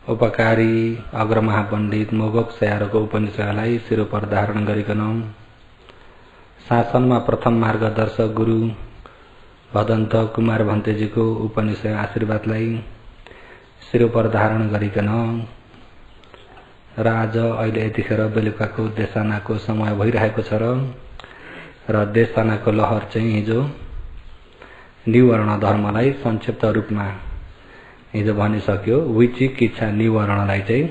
उपकारी अग्रमहापण्डित मोगक स्याहारको उपनिषदलाई शिरोपर धारण गरिकन शासनमा प्रथम मार्गदर्शक गुरु भदन्त कुमार भन्तेजीको उपनिषद आशीर्वादलाई शिरोपर धारण गरिकन र आज अहिले यतिखेर बेलुकाको देशानाको समय भइरहेको छ र देशानाको लहर चाहिँ हिजो निवर्ण धर्मलाई संक्षिप्त रूपमा हिजो भनिसक्यो। विचिकित्सा निवरणलाई चाहिँ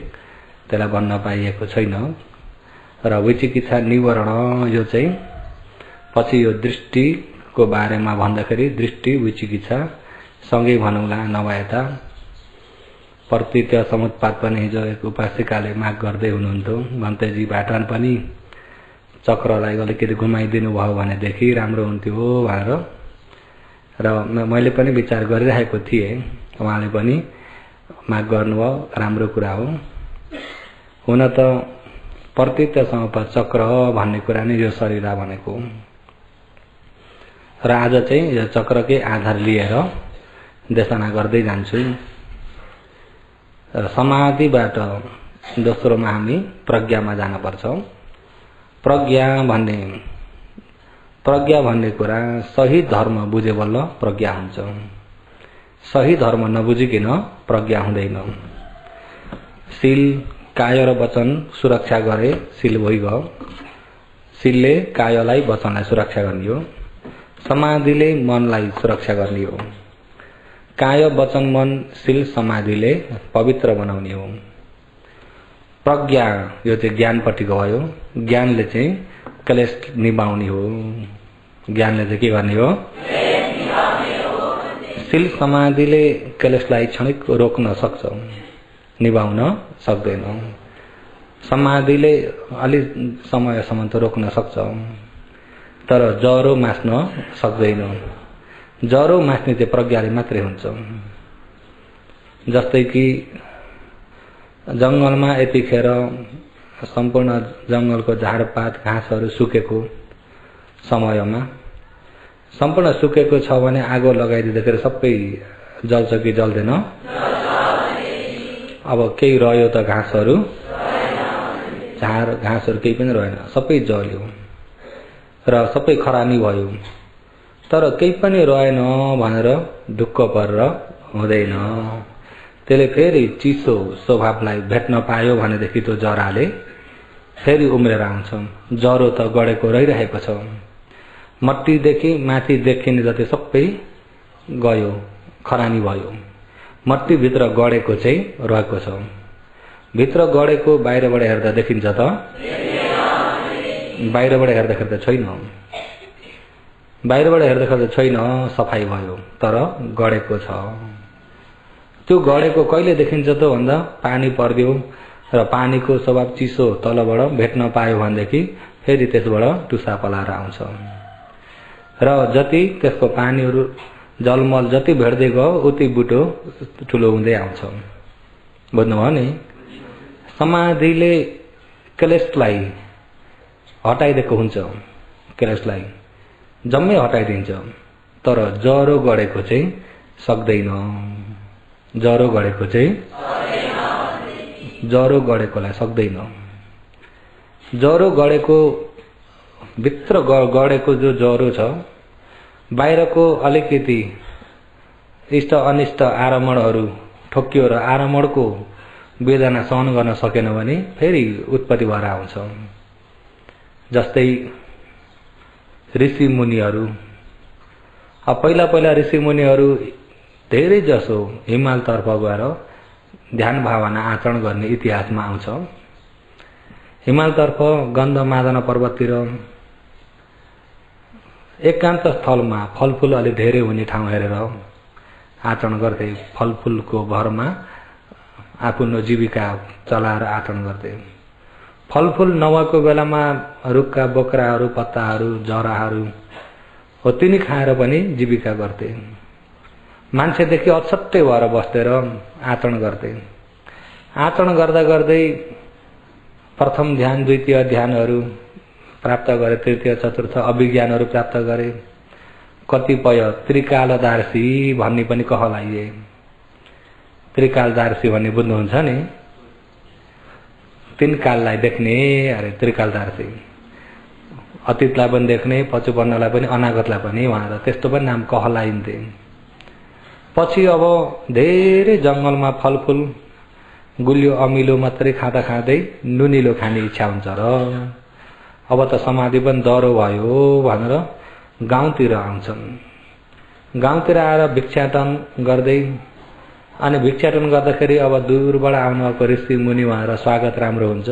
त्यसलाई भन्न पाइएको छैन र विचिकित्सा निवरण यो चाहिँ पछि यो दृष्टिको बारेमा भन्दाखेरि दृष्टि विचिकित्सा सँगै भनौँला, नभए त प्रतित्य समुत्पाद पनि हिजो एक उपासिकाले माग गर्दै हुनुहुन्थ्यो। भन्तेजीबाट पनि चक्रलाई अलिकति घुमाइदिनु भयो भनेदेखि राम्रो हुन्थ्यो भनेर र मैले पनि विचार गरिरहेको थिएँ। उहाँले पनि माग गर्नुभयो, राम्रो कुरा हो। हुन त प्रतित्य समुत्पाद चक्र भन्ने कुरा नै यो शरीर भनेको र आज चाहिँ यो चक्रकै आधार लिएर देशना गर्दै जान्छु। समाधिबाट दोस्रोमा हामी प्रज्ञामा जानुपर्छ। प्रज्ञा भन्ने कुरा सही धर्म बुझे बल्ल प्रज्ञा हुन्छ। सही धर्म नबुझिकन प्रज्ञा हुँदैन। शील काय र वचन सुरक्षा गरे शील भइगयो। शीलले कायलाई वचनलाई सुरक्षा गर्ने हो। समाधिले मनलाई सुरक्षा गर्ने हो। काय वचन मन शील समाधिले पवित्र बनाउने हो। प्रज्ञा यो चाहिँ ज्ञानपट्टिको भयो। ज्ञानले चाहिँ क्लेश निभाउने हो। ज्ञानले चाहिँ के गर्ने हो? शील समाधिले क्लेशलाई क्षणिक रोक्न सक्छ, निभाउन सक्दैन। समाधिले अलि समयसम्म त रोक्न सक्छ, तर जरो मास्न सक्दैन। जरो मास्ने चाहिँ प्रज्ञाले मात्रै हुन्छ। जस्तै कि जंगलमा यतिखेर सम्पूर्ण जंगलको झारपात घाँसहरू सुकेको समयमा सम्पूर्ण सुकेको छ भने आगो लगाइदिँदाखेरि सबै जल्छ कि जल्दैन? अब केही रह्यो त घाँसहरू, घाँसहरू केही पनि रहेन, सबै जल्यो र सबै खरानी भयो। तर केही पनि रहेन भनेर ढुक्क परेर हुँदैन। त्यसले फेरि चिसो स्वभावलाई भेट्न पायो भनेदेखि त्यो जराले फेरि उम्रेर आउँछ। जरो त गडेको रहिरहेको छ। मट्टीदेखि माथि देखिने जति सबै गयो, खरानी भयो। मट्टीभित्र गडेको चाहिँ रहेको छ। भित्र गडेको बाहिरबाट हेर्दा देखिन्छ त? बाहिरबाट हेर्दाखेरि त छैन। बाहिरबाट हेर्दाखेरि छैन, सफाई भयो, तर गडेको छ। त्यो गडेको कहिले देखिन्छ त भन्दा पानी पर्दियो र पानीको स्वभाव चिसो तलबाट भेट्न पायो भनेदेखि फेरि त्यसबाट टुसा पलाएर आउँछ र जति त्यसको पानीहरू जलमल जति भेट्दै गयो उति बुटो ठुलो हुँदै आउँछ। बुझ्नुभयो नि? समाधिले क्लेशलाई हटाइदिएको हुन्छ। क्लेशलाई जम्मै हटाइदिन्छ, तर जरो गडेको चाहिँ सक्दैन। जरो गडेको चाहिँ जरो गडेकोलाई सक्दैन। जरो गडेको भित्र गडेको जो जरो छ, बाहिरको अलिकति इष्ट अनिष्ट आरमणहरू ठोक्कियो र आरमणको वेदना सहन गर्न सकेन भने फेरि उत्पत्ति भएर आउँछ। जस्तै ऋषि मुनिहरू, अब पहिला ऋषि मुनिहरू धेरै जसो हिमालतर्फ गएर ध्यान भावना आचरण गर्ने इतिहासमा आउँछ। हिमालतर्फ गन्धमादन पर्वततिर एकान्त स्थलमा फलफूल अलि धेरै हुने ठाउँ हेरेर आचरण गर्थे। फलफूलको भरमा आफ्नो जीविका चलाएर आचरण गर्थे। फलफूल नभएको बेलामा रुखका बोक्राहरू, पत्ताहरू, जराहरू हो तिनी खाएर पनि जीविका गर्थे। मान्छेदेखि अछट्टै भएर बसेर आचरण गर्थे। आचरण गर्दा गर्दै प्रथम ध्यान, द्वितीय ध्यानहरू प्राप्त गरे, तृतीय चतुर्थ अभिज्ञानहरू प्राप्त गरे। कतिपय त्रिकालदर्शी भन्ने पनि कहलाइए। त्रिकालदर्शी भन्ने बुझ्नुहुन्छ नि? तीन काललाई देख्ने अरे त्रिकालदर्शी। अतीतलाई पनि देख्ने, पछुपन्नलाई पनि, अनागतलाई पनि। उहाँ त्यस्तो पनि नाम कहलाइन्थे। पछि अब धेरै जंगलमा फलफूल गुलियो अमिलो मात्रै खाँदा खाँदै नुनिलो खाने इच्छा हुन्छ र अब त समाधि पनि डह्रो भयो भनेर गाउँतिर आउँछन्। गाउँतिर आएर भिक्षाटन गर्दै, अनि भिक्षाटन गर्दाखेरि अब दूरबाट आउनुभएको ऋषि मुनि उहाँहरू स्वागत राम्रो हुन्छ।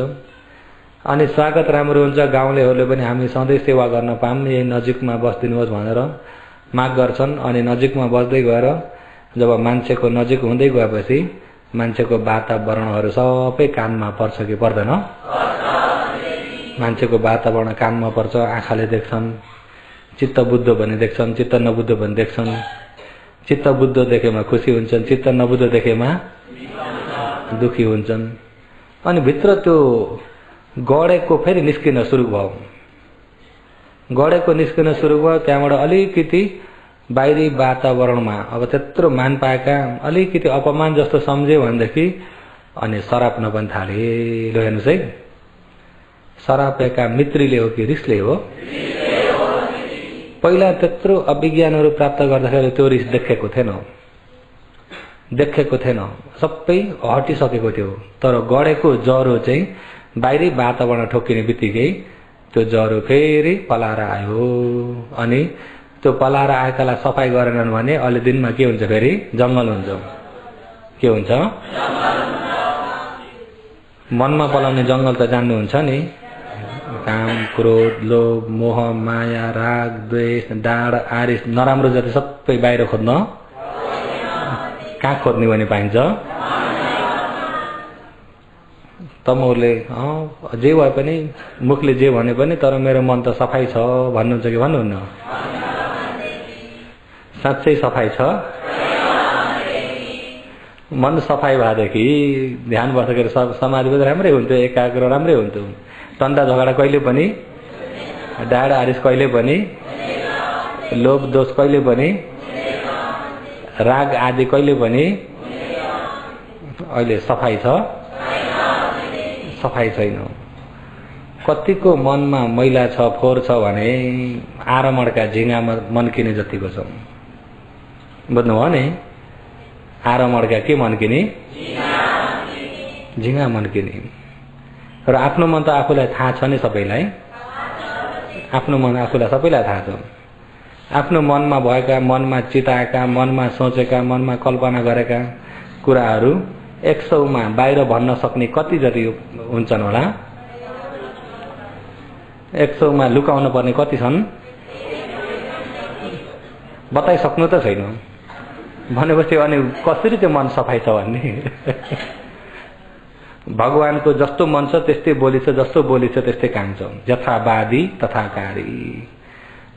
अनि स्वागत राम्रो हुन्छ, गाउँलेहरूले पनि हामी सधैँ सेवा गर्न पाऊँ, यही नजिकमा बस्दिनुहोस् भनेर माग गर्छन्। अनि नजिकमा बस्दै गएर जब मान्छेको नजिक हुँदै गएपछि मान्छेको वातावरणहरू सबै कानमा पर्छ कि पर्दैन? मान्छेको वातावरण कानमा पर्छ, आँखाले देख्छन्। चित्त बुद्ध भने देख्छन्, चित्त नबुद्ध भने देख्छन्। चित्त बुद्ध देखेमा खुसी हुन्छन्, चित्त नबुद्ध देखेमा दुखी हुन्छन्। अनि भित्र त्यो गडेको फेरि निस्किन सुरु भयो। गडेको निस्किन सुरु भयो, त्यहाँबाट अलिकति बाहिरी वातावरणमा अब त्यत्रो मान पाएका अलिकति अपमान जस्तो सम्झे भनेदेखि अनि सराप्न पनि थाले। ल हेर्नुहोस् है, सरापेका मित्रीले हो कि रिसले हो? पहिला त्यत्रो अभिज्ञानहरू प्राप्त गर्दाखेरि त्यो रिस देखेको थिएन, सबै हटिसकेको थियो। तर गडेको ज्वरो चाहिँ बाहिरी वातावरण ठोकिने बित्तिकै त्यो ज्वरो फेरि पलाएर आयो। अनि त्यो पलाएर आएकालाई सफाई गरेनन् भने अहिले दिनमा के हुन्छ? फेरि जंगल हुन्छ। के हुन्छ? मनमा पलाउने जंगल त जान्नुहुन्छ नि? काम, क्रोध, लोभ, मोह, माया, राग, द्वेष, डाँड, आरिस, नराम्रो जति सबै बाहिर खोज्न। कहाँ खोज्ने भने पाइन्छ? तमोले जे भए पनि, मुखले जे भने पनि, तर मेरो मन त सफाई छ भन्नुहुन्छ कि भन्नुहुन्न? साँच्चै सफाई छ? मन सफाई भएदेखि ध्यान बसेर समाधि पनि राम्रै हुन्थ्यो, एकाग्र राम्रै हुन्थ्यो। टन्डा झगडा कहिले पनि, डाँड आरिस कहिले पनि, लोभ दोष कहिले पनि, राग आदि कहिले पनि। अहिले सफाई छ? सफाई छैन। कतिको मनमा मैला छ, फोहोर छ भने आरमणका झिङ्गामा मनकिने जतिको छ। बुझ्नुभयो नि? आरमणका के मनकिने? झिङ्गा मनकिने। र आफ्नो मन त आफूलाई थाहा छ नि, सबैलाई आफ्नो मन आफूलाई सबैलाई थाहा छ। आफ्नो मनमा भएका, मनमा चिताएका, मनमा सोचेका, मनमा कल्पना गरेका कुराहरू 100मा बाहिर भन्न सक्ने कति जति हुन्छन् होला? 100मा लुकाउनु पर्ने कति छन्? बताइसक्नु त छैन भनेपछि अनि कसरी त्यो मन सफाई छ भन्ने? भगवानको जस्तो मन छ त्यस्तै बोली छ, जस्तो बोली छ त्यस्तै काम छ। यथावादी तथाकारी।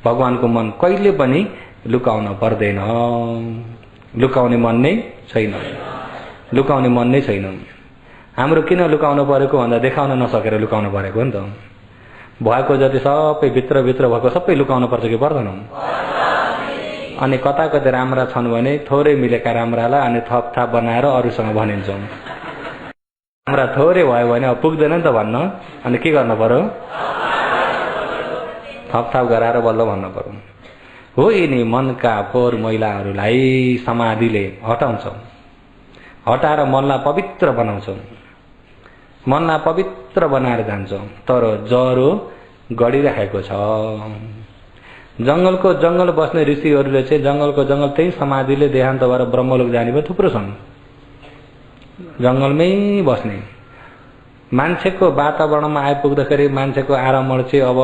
भगवानको मन कहिले पनि लुकाउन पर्दैन। लुकाउने मन नै छैन, लुकाउने मन नै छैन। हाम्रो किन लुकाउनु परेको भन्दा देखाउन नसकेर लुकाउनु परेको हो नि त। भएको जति सबै भित्र भएको सबै लुकाउनु पर्छ कि पर्दैन? अनि कता कतै राम्रा छन् भने थोरै मिलेका राम्रालाई अनि थपथाप बनाएर अरूसँग भनिन्छौँ। राम्रा थोरै भयो भने अब पुग्दैन नि त भन्न, अनि के गर्नु पर्यो? थपथाप गराएर बल्ल भन्नु पर्यो। हो यिनी मनका फोहोर मैलाहरूलाई समाधिले हटाउँछ, हटाएर मनलाई पवित्र बनाउँछ, मनलाई पवित्र बनाएर जान्छ। तर ज्वरो गडिरहेको छ। जंगलको जंगल बस्ने ऋषिहरूले चाहिँ जंगलको जंगल त्यही समाधिले देहान्त भएर ब्रह्मलोक जाने पनि थुप्रो छन्। जंगलमै बस्ने मान्छेको वातावरणमा आइपुग्दाखेरि मान्छेको आरमण चाहिँ अब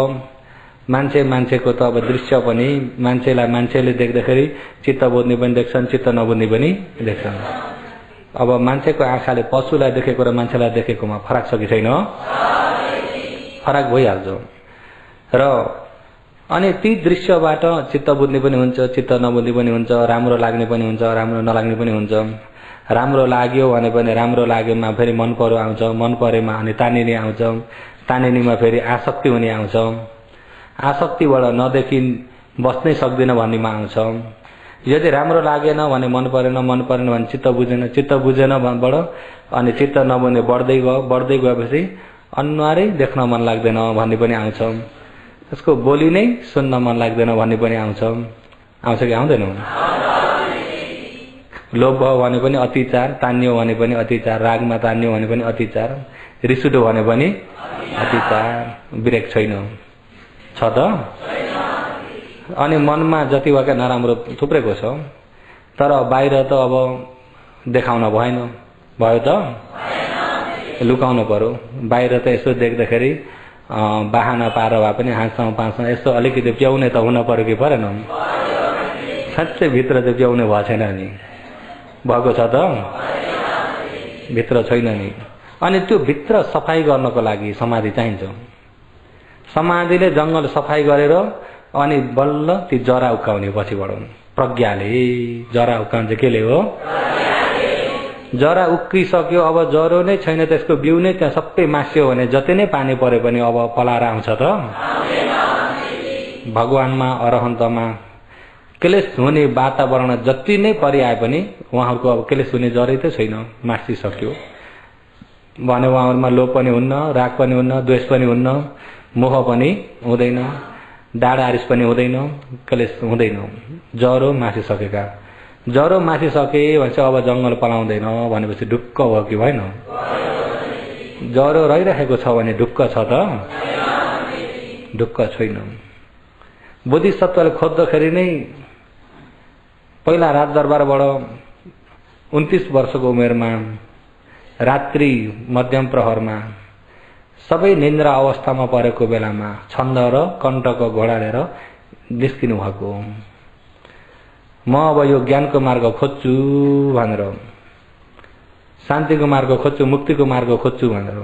मान्छेको त अब दृश्य पनि मान्छेलाई मान्छेले देख्दाखेरि चित्त बुझ्ने पनि देख्छन्, चित्त नबुझ्ने पनि देख्छन्। अब मान्छेको आँखाले पशुलाई देखेको र मान्छेलाई देखेकोमा फरक छ कि छैन? फरक भइहाल्छ। र अनि ती दृश्यबाट चित्त बुझ्ने पनि हुन्छ, चित्त नबुझ्ने पनि हुन्छ, राम्रो लाग्ने पनि हुन्छ, राम्रो नलाग्ने पनि हुन्छ। राम्रो लाग्यो भने पनि राम्रो लागेमा फेरि मन पर्यो आउँछ, मन परेमा अनि तानिने आउँछ, तानिनेमा फेरि आसक्ति हुने आउँछ, आसक्तिबाट नदेखि बस्नै सक्दिन भन्नेमा आउँछ। यदि राम्रो लागेन भने मन परेन भने चित्त बुझेन बाट अनि चित्त नबुझ्ने बढ्दै गएपछि अनुहारै देख्न मन लाग्दैन भन्ने पनि आउँछ। यसको बोली नै सुन्न मन लाग्दैन भन्ने पनि आउँछ कि आउँदैन? लोभ भयो भने पनि अतिचार, तान्यो भने पनि अतिचार, रागमा तान्यो भने पनि अतिचार, रिस उठ्यो भने पनि अतिचार, विवेक छैन छ त। अनि मनमा जति भएका नराम्रो थुप्रेको छ, तर बाहिर त अब देखाउन भएन, भयो त लुकाउनु पर्यो। बाहिर त यसो देख्दाखेरि बाहना पार भए पनि हाँस्छौँ पाँच्छौँ, यसो अलिकति प्याउने त हुन पर्यो कि परेन? साँच्चै भित्र चाहिँ प्याउने भएको छैन नि, भएको छ त भित्र छैन नि। अनि त्यो भित्र सफाई गर्नको लागि समाधि चाहिन्छ। समाधिले जंगल सफाई गरेर अनि बल्ल ती जरा उकाउने पछिबाट प्रज्ञाले जरा उकाउनु चाहिँ केले हो? जरा उक्किसक्यो, अब जरो नै छैन, त्यसको बिउ नै त्यहाँ सबै मास्यो भने जति नै पानी परे पनि अब पलाएर आउँछ त? भगवानमा अरहन्तमा क्लेश हुने वातावरण जति नै परिआए पनि उहाँहरूको अब क्लेश हुने जरै त छैन, मासिसक्यो भने उहाँहरूमा लोभ पनि हुन्न, राग पनि हुन्न, द्वेष पनि हुन्न, मोह पनि हुँदैन, डाँडा आरिस पनि हुँदैन, क्लेश हुँदैन। जरो मासिसकेका, जरो मासिसके भनेपछि अब जंगल पलाउँदैन भनेपछि ढुक्क हो कि भएन? जरो रहिरहेको छ भने ढुक्क छ त? ढुक्क छैन। बोधिसत्वले खोज्दाखेरि नै पहिला राजदरबारबाट 29 वर्षको उमेरमा रात्रि मध्यम प्रहरमा सबै निन्द्रा अवस्थामा परेको बेलामा छन्द र कण्ठको घोडा लिएर निस्किनु भएको। म अब यो ज्ञानको मार्ग खोज्छु भनेर, शान्तिको मार्ग खोज्छु, मुक्तिको मार्ग खोज्छु भनेर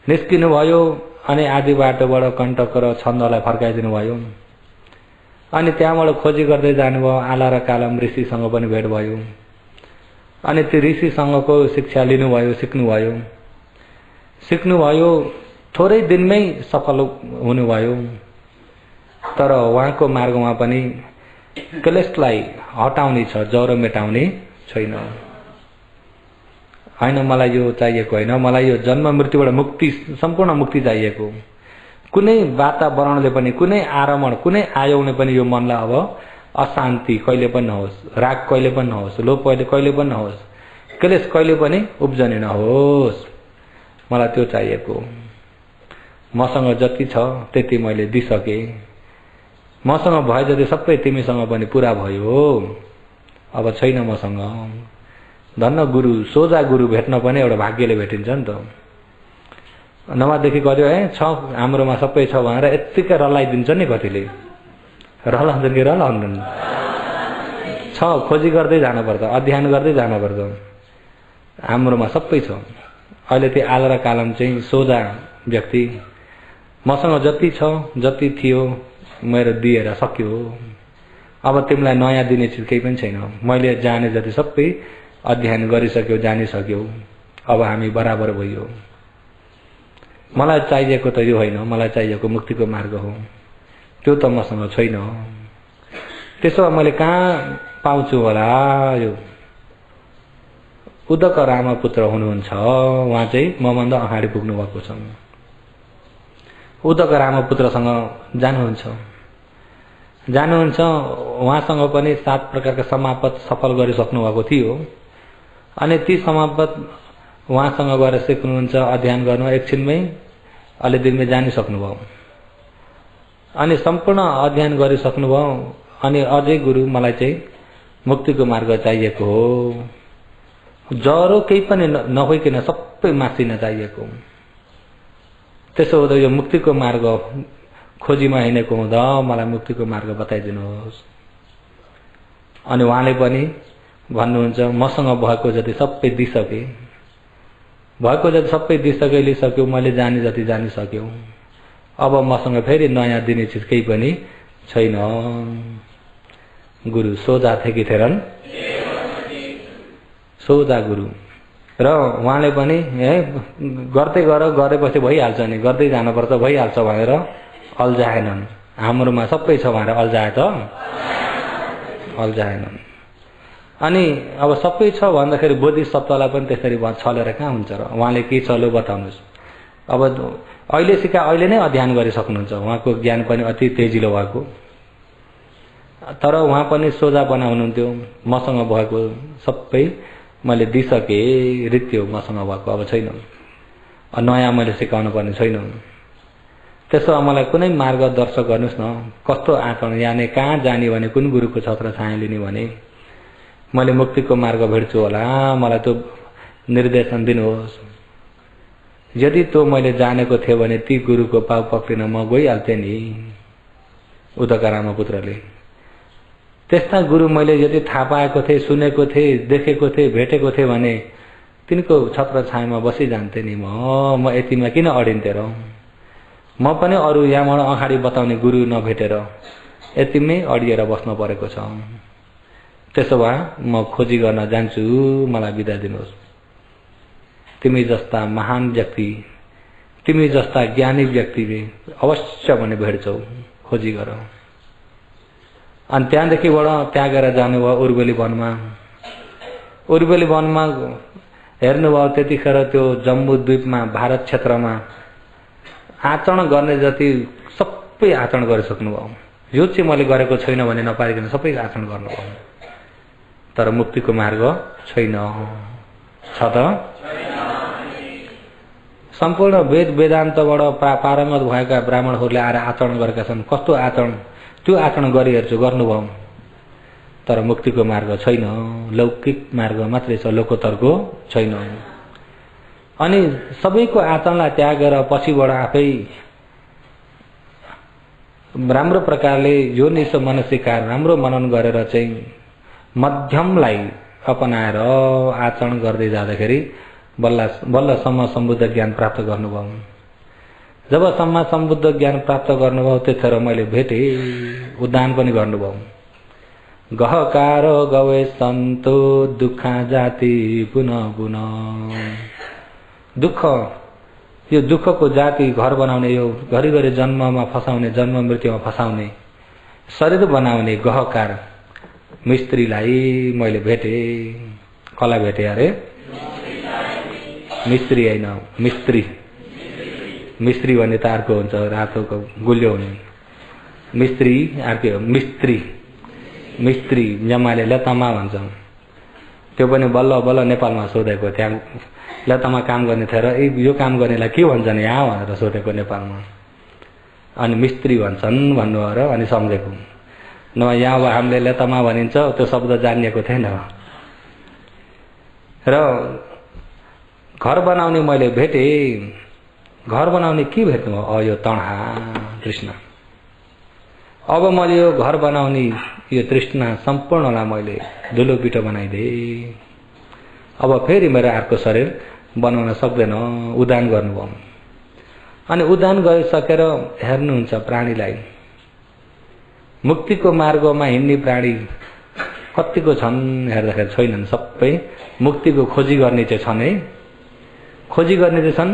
निस्किनु भयो। अनि आदि बाटोबाट कण्टक र छन्दलाई फर्काइदिनु भयो। अनि त्यहाँबाट खोजी गर्दै जानुभयो। आला र कालम ऋषिसँग पनि भेट भयो। अनि त्यो ऋषिसँगको शिक्षा लिनुभयो, सिक्नुभयो। थोरै दिनमै सफल हुनुभयो। तर उहाँको मार्गमा पनि क्लेशलाई हटाउने छ, जरो मेटाउने छैन। हैन मलाई यो चाहिएको हैन, मलाई यो जन्म मृत्युबाट मुक्ति, सम्पूर्ण मुक्ति चाहिएको। कुनै वातावरणले पनि, कुनै आरमण, कुनै आयोले पनि यो मनलाई अब अशान्ति कहिले पनि नहोस्, राग कहिले पनि नहोस्, लोभ कहिले पनि नहोस्, क्लेश कहिले पनि उब्जने नहोस्। मलाई त्यो चाहिएको। मसँग जति छ त्यति मैले दिइसके, मसँग भए जति सबै तिमीसँग पनि पूरा भयो, अब छैन मसँग। धन्न गुरु, सोझा गुरु भेट्न पनि एउटा भाग्यले भेटिन्छ नि त। नभएदेखि कति छ हाम्रोमा सबै छ भनेर यत्तिकै रलाइदिन्छ नि, कतिले रलाउँछन् कि रलाउँदैन? छ, खोजी गर्दै जानुपर्छ, अध्ययन गर्दै जानुपर्छ। हाम्रोमा सबै छ। अहिले त्यो आला र कालम चाहिँ सोझा व्यक्ति, मसँग जति छ जति थियो मेरो दिएर सक्यो, अब तिमीलाई नयाँ दिने चिज केही पनि छैन। मैले जाने जति सबै अध्ययन गरिसक्यो, जानिसक्यो, अब हामी बराबर भइयो। मलाई चाहिएको त यो होइन, मलाई चाहिएको मुक्तिको मार्ग हो। त्यो त मसँग छैन। त्यसो भए मैले कहाँ पाउँछु होला? यो उदक रामपुत्र हुनुहुन्छ, उहाँ चाहिँ मभन्दा अगाडि पुग्नु भएको छ। उदक रामपुत्रसँग जानुहुन्छ। उहाँसँग पनि 7 प्रकारका समापत सफल गरिसक्नु भएको थियो। अनि ती समापत उहाँसँग गएर सिक्नुहुन्छ, अध्ययन गर्नु, एकछिनमै अलि दिनमै जानिसक्नुभयो। अनि सम्पूर्ण अध्ययन गरिसक्नुभयो। अनि अझै गुरु मलाई चाहिँ मुक्तिको मार्ग चाहिएको हो, जरो केही पनि नहोइकन सबै मासिन चाहिएको। त्यसो हुँदा यो मुक्तिको मार्ग खोजीमा हिँडेको हुँदा मलाई मुक्तिको मार्ग बताइदिनुहोस्। अनि उहाँले पनि भन्नुहुन्छ, मसँग भएको जति सबै दिइसके, लिइसक्यो, मैले जाने जति जानिसक्यो, अब मसँग फेरि नयाँ दिने चिज केही पनि छैन। गुरु सोझा थिए कि थिएनन्? सोझा गुरु। र उहाँले पनि गर्दै गरेपछि भइहाल्छ नि, गर्दै जानुपर्छ, भइहाल्छ भनेर अल्झाएनन्। हाम्रोमा सबै छ भनेर अल्झाए त? अल्झाएनन्। अनि अब सबै छ भन्दाखेरि बोधिसत्वलाई पनि त्यसरी छलेर कहाँ हुन्छ र? उहाँले के चल्यो बताउनुहोस्। अब अहिले नै अध्ययन गरिसक्नुहुन्छ, उहाँको ज्ञान पनि अति तेजिलो भएको, तर उहाँ पनि सोझापना हुनुहुन्थ्यो। मसँग भएको सबै मैले दिइसकेँ, रित्यो मसँग भएको अब छैन, नयाँ मैले सिकाउनु पर्ने छैन। त्यसो मलाई कुनै मार्गदर्शक गर्नुहोस् न, कस्तो आचरण याने कहाँ जाने भने, कुन गुरुको छत्र छाया लिने भने मैले मुक्तिको मार्ग भेट्छु होला, मलाई त्यो निर्देशन दिनुहोस्। यदि त्यो मैले जानेको थिएँ भने ती गुरुको पाउ पक्रिन म गइहाल्थेँ नि। उदकरामा पुत्रले त्यस्ता गुरु मैले यदि थाहा पाएको थिएँ, सुनेको थिएँ, देखेको थिएँ, भेटेको थिएँ भने तिनको छत्र छायामा बसिजान्थेँ नि। म यतिमा किन अडिन्थेँ र? म पनि अरू यहाँबाट अगाडि बताउने गुरु नभेटेर यतिमै अडिएर बस्न परेको छ। त्यसो भए म खोजी गर्न जान्छु, मलाई बिदा दिनुहोस्। तिमी जस्ता महान व्यक्ति, तिमी जस्ता ज्ञानी व्यक्तिले अवश्य भने भेट्छौ, खोजी गर। अनि त्यहाँदेखिबाट त्यागेर जानुभयो उर्वेली वनमा। उर्वेली वनमा हेर्नुभयो त्यतिखेर त्यो जम्बूद्वीपमा भारत क्षेत्रमा आचरण गर्ने जति सबै आचरण गरिसक्नुभयो। यो चाहिँ मैले गरेको छैन भने नपारिकन सबै आचरण गर्नुभयो, तर मुक्तिको मार्ग छैन। छ त? सम्पूर्ण वेद वेदान्तबाट पारङ्गत भएका ब्राह्मणहरूले आएर आचरण गरेका छन्। कस्तो आचरण? त्यो आचरण गरिहेर्छु, गर्नुभयो, तर मुक्तिको मार्ग छैन। लौकिक मार्ग मात्रै छ, लोकोत्तरको छैन। अनि सबैको आचरणलाई त्यागेर पछिबाट आफै राम्रो प्रकारले यो निसो मनसिकार राम्रो मनन गरेर चाहिँ मध्यमलाई अपनाएर आचरण गर्दै जाँदाखेरि बल्लसम्म सम्बुद्ध ज्ञान प्राप्त गर्नुभयो। जबसम्म सम्बुद्ध ज्ञान प्राप्त गर्नुभयो त्यतिखेर मैले भेटेँ, उद्धान पनि गर्नुभयो। गहकार गवे सन्तो दुःखा जाति पुनः पुनः। दुःख, यो दुःखको जाति घर बनाउने, यो घरिघरि जन्ममा फसाउने, जन्म मृत्युमा फसाउने, शरीर बनाउने गहकार मिस्त्रीलाई मैले भेटेँ। कसलाई भेटेँ अरे? मिस्त्री होइन, मिस्त्री। मिस्त्री भन्ने त अर्को हुन्छ, रातोको गुलियो हुने। मिस्त्री अर्कै हो, मिस्त्री। मिस्त्री जम्माले लतामा भन्छ। त्यो पनि बल्ल बल्ल नेपालमा सोधेको, त्यहाँ लतामा काम गर्ने थियो र यो काम गर्नेलाई के भन्छन् यहाँ भनेर सोधेको नेपालमा। अनि मिस्त्री भन्छन् भन्नुभयो र अनि सम्झेको। नभए यहाँ अब हामीले लतामा भनिन्छ, त्यो शब्द जानिएको थिएन। र घर बनाउने मैले भेटेँ। घर बनाउने के भेट्नु? यो तणहा तृष्णा। अब मैले यो घर बनाउने यो तृष्णा सम्पूर्णलाई मैले धुलो पिठो बनाइदिएँ। अब फेरि मेरो अर्को शरीर बनाउन सक्दैन, उदान गर्नुभयो। अनि उदान गरिसकेर हेर्नुहुन्छ प्राणीलाई, मुक्तिको मार्गमा हिँड्ने प्राणी कतिको छन् हेर्दाखेरि छैनन्। सबै मुक्तिको खोजी गर्ने चाहिँ छन् है, खोजी गर्ने चाहिँ छन्,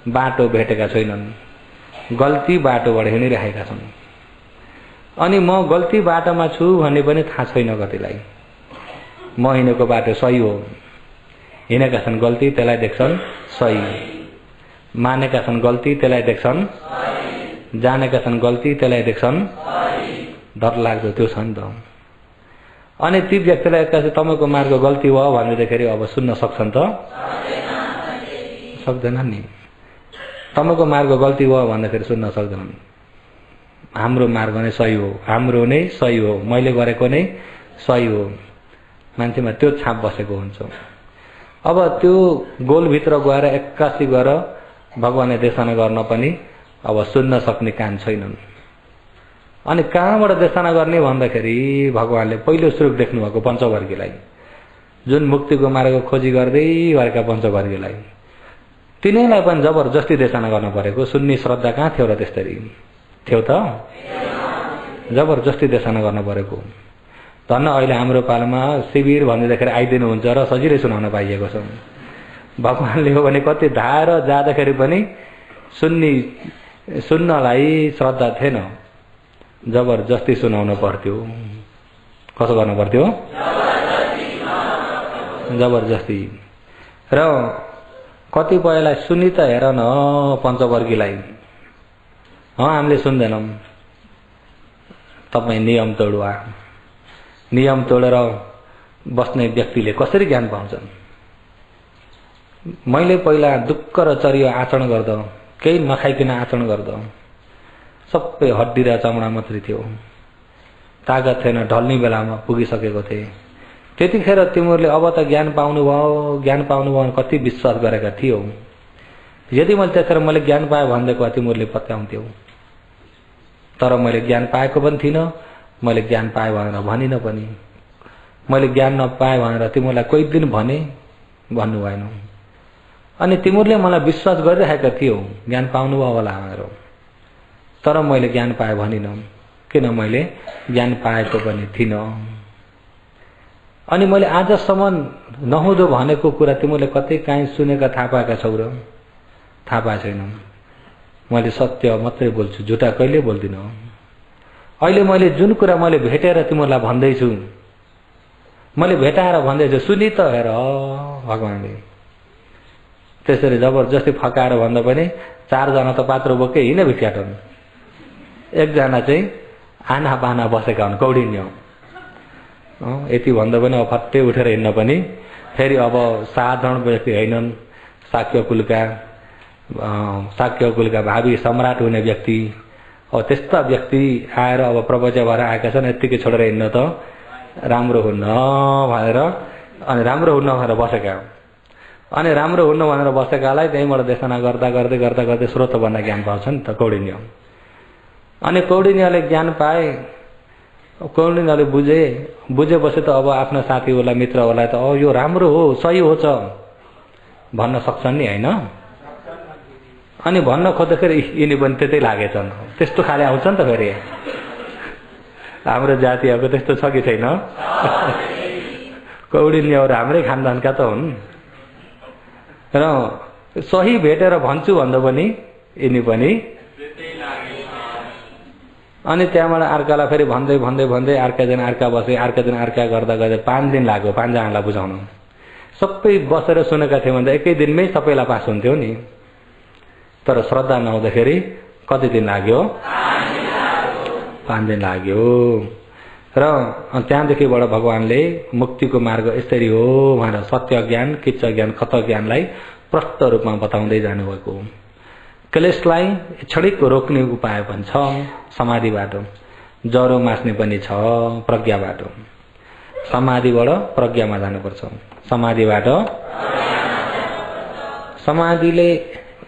बाटो भेटेका छैनन्, गल्ती बाटोबाट हिँडिरहेका छन्। अनि म गल्ती बाटोमा छु भन्ने पनि थाहा छैन कतिलाई। म हिँडेको बाटो सही हो, हिँडेका छन् गल्ती, त्यसलाई देख्छन् सही, मानेका छन् गल्ती, त्यसलाई देख्छन्, जानेका छन् गल्ती, त्यसलाई देख्छन्। डर लाग्दो त्यो छ नि त। अनि ती व्यक्तिलाई एक्कासी तपाईँको मार्ग गल्ती हो भन्दाखेरि अब सुन्न सक्छन् त? सक्दैनन् नि। तपाईँको मार्ग गल्ती हो भन्दाखेरि सुन्न सक्दैनन्। हाम्रो मार्ग नै सही हो, हाम्रो नै सही हो, मैले गरेको नै सही हो, मान्छेमा त्यो छाप बसेको हुन्छ। अब त्यो गोलभित्र गएर एक्कासी गएर भगवानले देशना गर्न पनि अब सुन्न सक्ने कान छैनन्। अनि कहाँबाट देशना गर्ने भन्दाखेरि भगवानले पहिलो श्लोक देख्नु भएको पञ्चवर्गीलाई, जुन मुक्तिको मार्ग खोजी गर्दै गरेका पञ्चवर्गीलाई, तिनीलाई पनि जबरजस्ती देशना गर्न परेको। सुन्ने श्रद्धा कहाँ थियो र? त्यस्तरी थियो त? जबरजस्ती देशना गर्न परेको। धन्न अहिले हाम्रो पालामा शिविर भन्दैखेरि आइदिनुहुन्छ र सजिलै सुनाउन पाइएको छ। भगवानले हो भने कति धाएर जाँदाखेरि पनि सुन्नलाई श्रद्धा थिएन, जबरजस्ती सुनाउनु पर्थ्यो। कसो गर्नु पर्थ्यो? जबरजस्ती। र कतिपयलाई सुनि त हेर न पञ्चवर्गीलाई, हामीले सुन्दैनौँ। तपाईँ नियम तोडुवा। नियम तोडेर बस्ने व्यक्तिले कसरी ज्ञान पाउँछन्? मैले पहिला दुःख र चरियो आचरण गर्दा, केही नखाइकन आचरण गर्दा सबै हड्डी र चमडा मात्रै थियो, तागत थिएन, ढल्ने बेलामा पुगिसकेको थिए। त्यतिखेर तिमीहरूले अब त ज्ञान पाउनुभयो भने कति विश्वास गरेका थियौ। यदि मैले त्यतिखेर मैले ज्ञान पाएँ भनेदेखि तिमीहरूले पत्याउँथ्यौ। तर मैले ज्ञान पाएको पनि थिइनँ, मैले ज्ञान पाएँ भनेर भनिनँ पनि। मैले ज्ञान नपाएँ भनेर तिमीहरूलाई कोही दिन भने भन्नु भएन। अनि तिमीहरूले मलाई विश्वास गरिरहेका थियौ ज्ञान पाउनुभयो होला भनेर, तर मैले ज्ञान पाएँ भनिनँ, किन मैले ज्ञान पाएको पनि थिइनँ। अनि मैले आजसम्म नहुँदो भनेको कुरा तिमीहरूले कतै काहीँ सुनेका थाहा पाएका छौ र? थाहा पाएको छैन। मैले सत्य मात्रै बोल्छु, झुटा कहिले बोल्दिनँ। अहिले मैले जुन कुरा मैले भेटेर तिमीहरूलाई भन्दैछु, मैले भेटाएर भन्दैछु, सुनि त हेर भगवानले। त्यसरी जबरजस्ती फकाएर भन्दा पनि 4 जना त पात्रो बोकै हिँडे भित्काटन्, 1 जना चाहिँ आना बाना बसेका हुन्, कौडिन्य। यति भन्दा पनि अब फट्टै उठेर हिँड्न पनि फेरि अब साधारण व्यक्ति होइनन्, शाक्य कुलका भावी सम्राट हुने व्यक्ति, अब त्यस्ता व्यक्ति आएर अब प्रवचन भएर आएका छन्। यत्तिकै छोडेर हिँड्न त राम्रो हुन्न भनेर, अनि राम्रो हुन्न भनेर बसेका। अनि राम्रो हुन्न भनेर बसेकालाई त्यहीँबाट देशना गर्दा गर्दै स्रोत बन्न ज्ञान पाउँछ नि त कौडिन्य। अनि कौडिन्यले ज्ञान पाए, कौडिन्यले बुझेपछि त अब आफ्नो साथीहरूलाई मित्रहरूलाई त यो राम्रो हो, सही हो भन्न सक्छन् नि, होइन? अनि भन्न खोज्दाखेरि यिनी पनि त्यतै लागेछन्। त्यस्तो खाले आउँछ नि त फेरि। हाम्रो जातिहरूको त्यस्तो छ कि छैन? कौडिन्यहरू हाम्रै खानदानका त हुन्। र सही भेटेर भन्छु भन्दा पनि यिनी पनि। अनि त्यहाँबाट अर्कालाई फेरि भन्दै अर्का दिन अर्का बसे, अर्का दिन अर्का गर्दा 5 दिन लाग्यो 5 जनालाई बुझाउन। सबै बसेर सुनेका थियौँ भने एकै दिनमै सबैलाई पास हुन्थ्यो नि। तर श्रद्धा नहुँदाखेरि कति दिन लाग्यो? 5 दिन लाग्यो। र त्यहाँदेखिबाट भगवानले मुक्तिको मार्ग यसरी हो भनेर सत्य ज्ञान, किच्च ज्ञान, खत ज्ञानलाई प्रष्ट रूपमा बताउँदै जानुभएको। क्लेशलाई क्षणिक रोक्ने उपाय पनि छ समाधिबाट, ज्वरो मास्ने पनि छ प्रज्ञाबाट। समाधिबाट प्रज्ञामा जानुपर्छ। समाधिले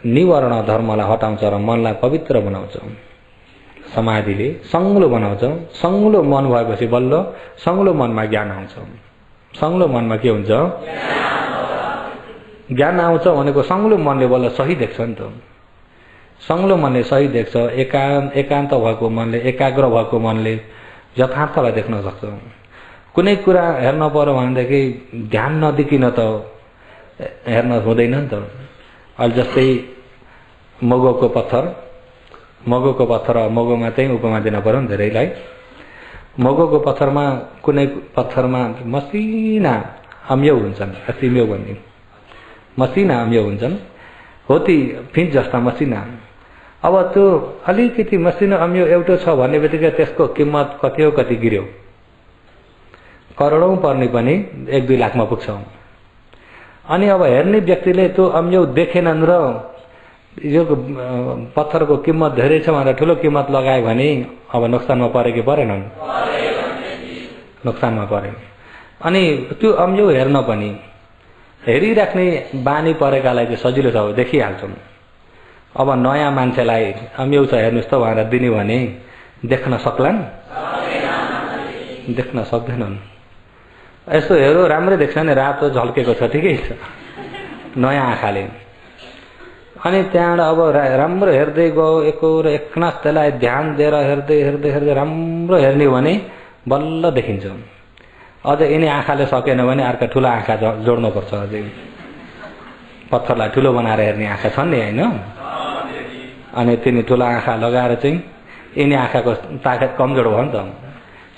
निवर्ण धर्मलाई हटाउँछ र मनलाई पवित्र बनाउँछ। समाधिले सङ्लो बनाउँछ। सङ्लो मन भएपछि बल्ल सङ्लो मनमा ज्ञान आउँछ। सङ्लो मनमा के हुन्छ? ज्ञान आउँछ भनेको सङ्लो मनले बल्ल सही देख्छ नि त। सङ्लो मनले सही देख्छ। एकान्त भएको मनले, एकाग्र भएको मनले यथार्थलाई देख्न सक्छ। कुनै कुरा हेर्न पर्यो भनेदेखि ध्यान नदिकिन त हेर्न हुँदैन नि त। अहिले जस्तै मगोको पत्थर मगोमा चाहिँ उपमा दिन पर्यो नि धेरैलाई। मगोको पत्थरमा कुनै पत्थरमा मसिना अम्यौ हुन्छन्, असिम्यौ भन्ने मसिना अम्यौ हुन्छन्, हो ती फिन्च जस्ता मसिना। अब त्यो अलिकति मसिनो अम्यौ एउटा छ भन्ने बित्तिकै त्यसको किम्मत कति हो, कति गिर्यो? करोडौं पर्ने पनि 1-2 लाखमा पुग्छ। अनि अब हेर्ने व्यक्तिले त्यो अम्यौ देखेनन् र यो पत्थरको किम्मत धेरै छ भनेर ठुलो किम्मत लगायो भने अब नोक्सानमा परे कि परेनन्? नोक्सानमा परे। अनि त्यो अम्यौ हेर्न पनि हेरिराख्ने बानी परेकालाई चाहिँ सजिलो छ, देखिहाल्छौँ। अब नयाँ मान्छेलाई अम्यौ छ हेर्नुहोस् त भनेर दिने भने देख्न सक्लान्? देख्न सक्दैनन्। यसो हेरो राम्रै देख्छ नि, रातो झल्केको छ, ठिकै छ नयाँ आँखाले। अनि त्यहाँबाट अब राम्रो हेर्दै गयो, एकहोर एकनास त्यसलाई ध्यान दिएर हेर्दै राम्रो हेर्ने भने बल्ल देखिन्छ। अझ यिनी आँखाले सकेन भने अर्का ठुलो आँखा जोड्नुपर्छ। अझै पत्थरलाई ठुलो बनाएर हेर्ने आँखा छन् नि, होइन? अनि तिनी ठुलो आँखा लगाएर चाहिँ यिनी आँखाको ताकत कमजोर भयो नि त।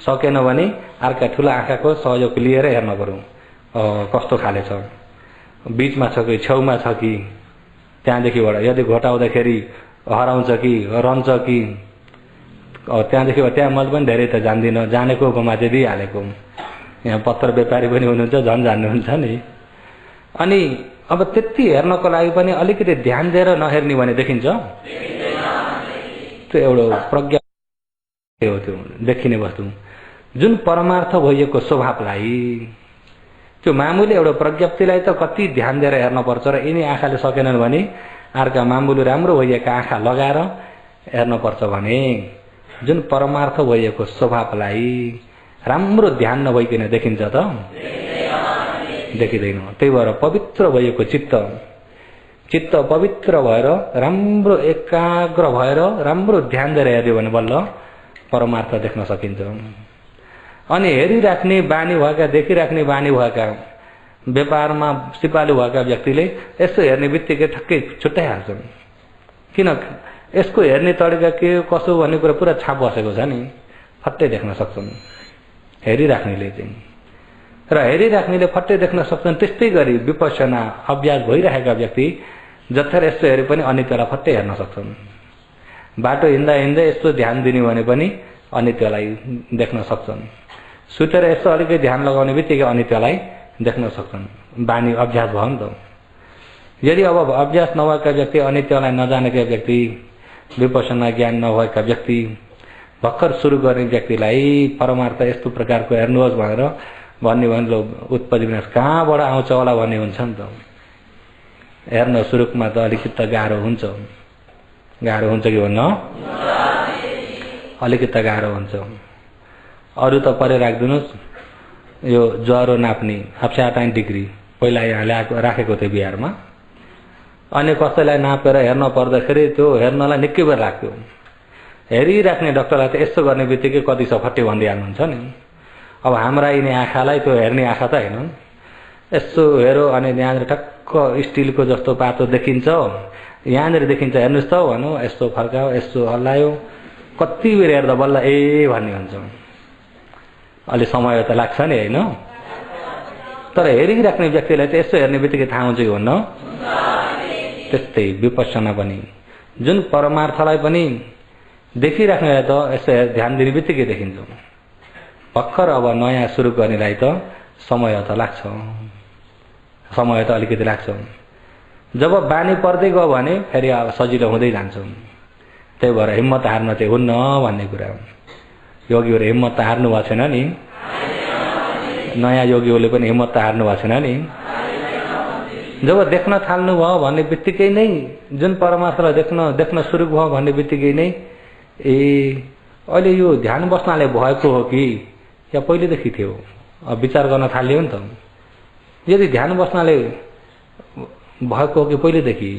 सकेन भने अर्का ठुला आँखाको सहयोग लिएर हेर्न पर्यो कस्तो खाले छ, बीचमा छ कि छेउमा छ कि, त्यहाँदेखिबाट यदि घोटाउँदाखेरि हराउँछ कि रहन्छ कि, त्यहाँदेखि त्यहाँ मैले पनि धेरै त जान्दिनँ, जानेकोमा चाहिँ दिइहालेको। यहाँ पत्र व्यापारी पनि हुनुहुन्छ, झन् जान्नुहुन्छ नि। अनि अब त्यति हेर्नको लागि पनि अलिकति ध्यान दिएर नहेर्ने भने देखिन्छ, त्यो एउटा प्रज्ञा हो, त्यो देखिने वस्तु जुन परमार्थ भइएको स्वभावलाई, त्यो मामुली एउटा प्रज्ञप्तिलाई त कति ध्यान दिएर हेर्न पर्छ र यिनी आँखाले सकेनन् भने अर्का मामुली राम्रो भइएका आँखा लगाएर हेर्न पर्छ भने जुन परमार्थ भइएको स्वभावलाई राम्रो ध्यान नभइकन देखिन्छ त देखिँदैन। त्यही भएर पवित्र भइएको चित्त पवित्र भएर राम्रो एकाग्र भएर राम्रो ध्यान दिएर हेर्यो भने बल्ल परमार्थ देख्न सकिन्छ। अनि हेरिराख्ने बानी भएका, देखिराख्ने बानी भएका, व्यापारमा सिपालु भएका व्यक्तिले यसो हेर्ने बित्तिकै ठक्कै छुट्याइहाल्छन्। किन यसको हेर्ने तरिका के कसो भन्ने कुरा पुरा छाप बसेको छ नि, फट्टै देख्न सक्छन् हेरिराख्नेले चाहिँ। र हेरिराख्नेले फट्टै देख्न सक्छन्। त्यस्तै गरी विपश्यना अभ्यास भइरहेका व्यक्ति जत्थेर यस्तो हेरे पनि अनित्यलाई फट्टै हेर्न सक्छन्। बाटो हिँड्दा हिँड्दै यस्तो ध्यान दिने भने पनि अनित्यलाई देख्न सक्छन्। सुतेर यस्तो अलिकति ध्यान लगाउने बित्तिकै अनित्यलाई देख्न सक्छन्। बानी अभ्यास भयो नि त। यदि अब अभ्यास नभएका व्यक्ति, अनित्यलाई नजानेका व्यक्ति, विपश्यना ज्ञान नभएका व्यक्ति, भर्खर सुरु गर्ने व्यक्तिलाई परमार्थ यस्तो प्रकारको हेर्नुहोस् भनेर भन्ने भने उत्पत्ति विनाश कहाँबाट आउँछ होला भन्ने हुन्छ नि त। हेर्न सुरुमा त अलिकति त गाह्रो हुन्छ कि भन्न, अलिकति गाह्रो हुन्छ। अरू त परे राखिदिनुहोस्, यो ज्वरो नाप्ने 68 डिग्री पहिला यहाँ राखेको थियो बिहारमा। अनि कसैलाई नापेर हेर्न पर्दाखेरि त्यो हेर्नलाई निकै बेर लाग्थ्यो। हेरिराख्ने डाक्टरलाई त यस्तो गर्ने बित्तिकै कति सफट्टी भनिदिइहाल्नुहुन्छ नि। अब हाम्रा यिनी आँखालाई त्यो हेर्ने आँखा त होइन, यसो हेरो अनि यहाँनिर ठक्क स्टिलको जस्तो पातो देखिन्छ, यहाँनिर देखिन्छ हेर्नुहोस् त भनौँ, यस्तो फर्कायो, यस्तो हल्लायो, कति बेर हेर्दा बल्ल ए भन्ने हुन्छ। अलि समय त लाग्छ नि होइन, तर हेरिराख्ने व्यक्तिलाई त यसो हेर्ने बित्तिकै थाहा हुन्छ कि भन्न। त्यस्तै विपश्यना पनि जुन परमार्थलाई पनि देखिराख्नेलाई त यसो ध्यान दिने बित्तिकै देखिन्छ। भर्खर अब नयाँ सुरु गर्नेलाई त समय त लाग्छ, समय त अलिकति लाग्छ। जब बानी पर्दै गयो भने फेरि अब सजिलो हुँदै जान्छ। त्यही भएर हिम्मत हार्न चाहिँ हुन्न भन्ने कुरा। योगीहरू हिम्मत त हार्नु भएको छैन नि, नयाँ योगीहरूले पनि हिम्मत त हार्नु भएको छैन नि। जब देख्न थाल्नु भयो भन्ने बित्तिकै नै, जुन परमार्थलाई देख्न सुरु भयो भन्ने बित्तिकै नै ए अहिले यो ध्यान बस्नाले भएको हो कि या पहिलेदेखि थियो, अब विचार गर्न थाल्यो नि त। यदि ध्यान बस्नाले भएको हो कि पहिलेदेखि,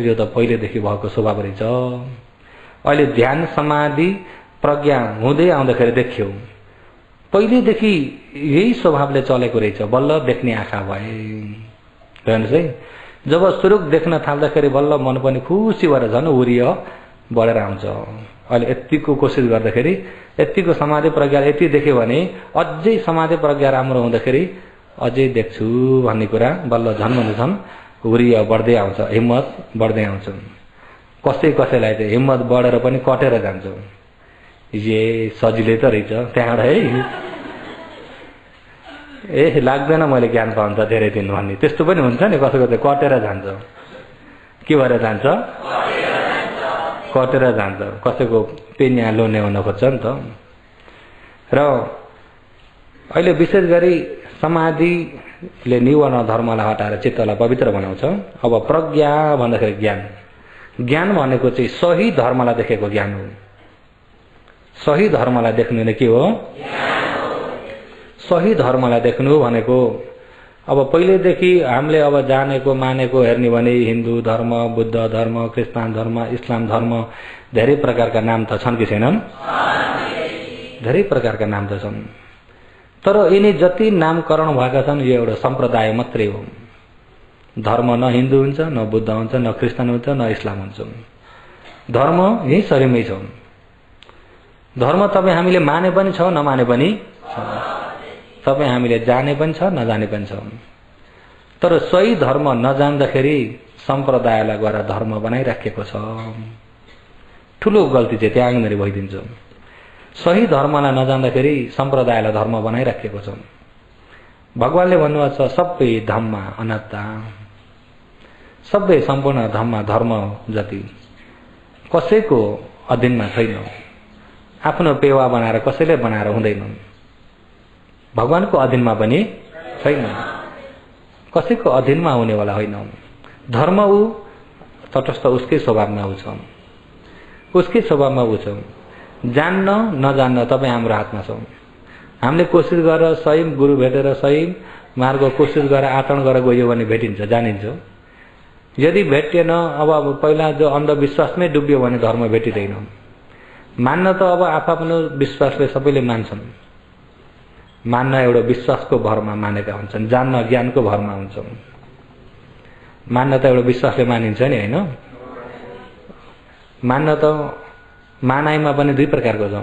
यो त पहिलेदेखि भएको स्वभाव रहेछ। अहिले ध्यान समाधि प्रज्ञा हुँदै आउँदाखेरि देखियो पहिलेदेखि यही स्वभावले चलेको रहेछ, बल्ल देख्ने आँखा भए। हेर्नुहोस् है, जब सुरुक देख्न थाल्दाखेरि बल्ल मन पनि खुसी भएर झन् उरियो बढेर आउँछ। अहिले यतिको कोसिस गर्दाखेरि, यतिको समाधि प्रज्ञा यति देख्यो भने अझै समाधि प्रज्ञा राम्रो हुँदाखेरि अझै देख्छु भन्ने कुरा बल्ल झन् झन् उरियो बढ्दै आउँछ, हिम्मत बढ्दै आउँछ। कसैलाई चाहिँ हिम्मत बढेर पनि कटेर जान्छ। ये सजिलै त रहेछ त्यहाँबाट है, ए लाग्दैन मैले ज्ञान पाउनु त धेरै दिन भन्ने, त्यस्तो पनि हुन्छ नि। कसैको चाहिँ कटेर जान्छ, के भएर जान्छ, कटेर जान्छ। कसैको पेन्या लोने हुन खोज्छ नि त। र अहिले विशेष गरी समाधिले निवर्ण धर्मलाई हटाएर चित्तलाई पवित्र बनाउँछ। अब प्रज्ञा भन्दाखेरि ज्ञान भनेको चाहिँ सही धर्मलाई देखेको ज्ञान हो। सही धर्मलाई देख्नु नै के हो, सही धर्मलाई देख्नु भनेको अब पहिलेदेखि हामीले अब जानेको मानेको हेर्ने भने हिन्दू धर्म, बुद्ध धर्म, क्रिस्चियन धर्म, इस्लाम धर्म, धेरै प्रकारका नाम त छन् कि छैनन्? धेरै प्रकारका नाम त छन्। तर यिनी जति नामकरण भएका छन् यो एउटा सम्प्रदाय मात्रै हो। धर्म न हिन्दू हुन्छ, न बुद्ध हुन्छ, न क्रिस्चियन हुन्छ, न इस्लाम हुन्छ। धर्म यही शरीरमै छ। धर्म तपाईँ हामीले माने पनि छ नमाने पनि छ, तपाईँ हामीले जाने पनि छ नजाने पनि छ। तर सही धर्म नजान्दाखेरि सम्प्रदायलाई गएर धर्म बनाइराखेको छ। ठुलो गल्ती चाहिँ त्यहाँनिर भइदिन्छ। सही धर्मलाई नजान्दाखेरि सम्प्रदायलाई धर्म बनाइराखेको छ। भगवानले भन्नुभएको छ सबै धम्मा अनात्ता, सबै सम्पूर्ण धम्मा धर्म जति कसैको अधीनमा छैन। आफ्नो पेवा बनाएर कसैले बनाएर हुँदैन। भगवानको अधीनमा पनि छैन, कसैको अधीनमा हुनेवाला होइन। धर्म ऊ तटस्थ उसकै स्वभावमा ऊ छ, उसकै स्वभावमा ऊ छ। जान्न नजान्न तपाईँ हाम्रो हातमा छ। हामीले कोसिस गरेर सही गुरु भेटेर सही मार्ग कोसिस गरेर आचरण गरेर गयो भने भेटिन्छ, जानिन्छ। यदि भेटिएन, अब पहिला जो अन्धविश्वासमै डुब्यो भने धर्म भेटिँदैन। मान्न त अब आफ्नो विश्वासले सबैले मान्छन्। मान्न एउटा विश्वासको भरमा मानेका हुन्छन्, जान्न ज्ञानको भरमा हुन्छ। मान्न त एउटा विश्वासले मानिन्छ नि, होइन? मान्न त मानाइमा पनि दुई प्रकारको छ।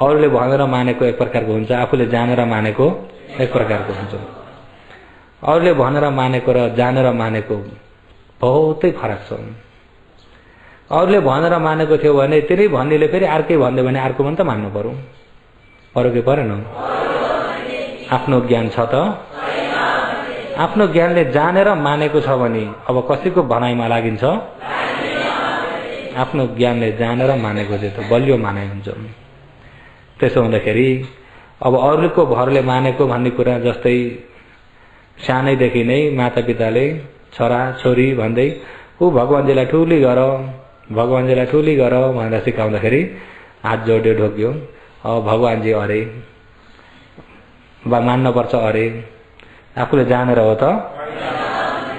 अरूले भनेर मानेको एक प्रकारको हुन्छ, आफूले जानेर मानेको एक प्रकारको हुन्छ। अरूले भनेर मानेको र जानेर मानेको बहुतै फरक छ। अरूले भनेर मानेको थियो भने त्यसले भन्नेले फेरि अर्कै भन्यो भने अर्को पनि त मान्नु पर्यो, अरूकै परेन। आफ्नो ज्ञान छ त, आफ्नो ज्ञानले जानेर मानेको छ भने अब कसैको भनाइमा लागिन्छ। आफ्नो ज्ञानले जानेर मानेको चाहिँ त बलियो मानाइ हुन्छ। त्यसो हुँदाखेरि अब अरूको भरले मानेको भन्ने कुरा जस्तै सानैदेखि नै मातापिताले छोरा छोरी भन्दै ऊ भगवानजीलाई ठुली गर, भगवानजीलाई ठुली गर भनेर सिकाउँदाखेरि हात जोड्यो, ढोक्यो। अब भगवानजी अरे बा मान्नुपर्छ अरे, आफूले जानेर हो त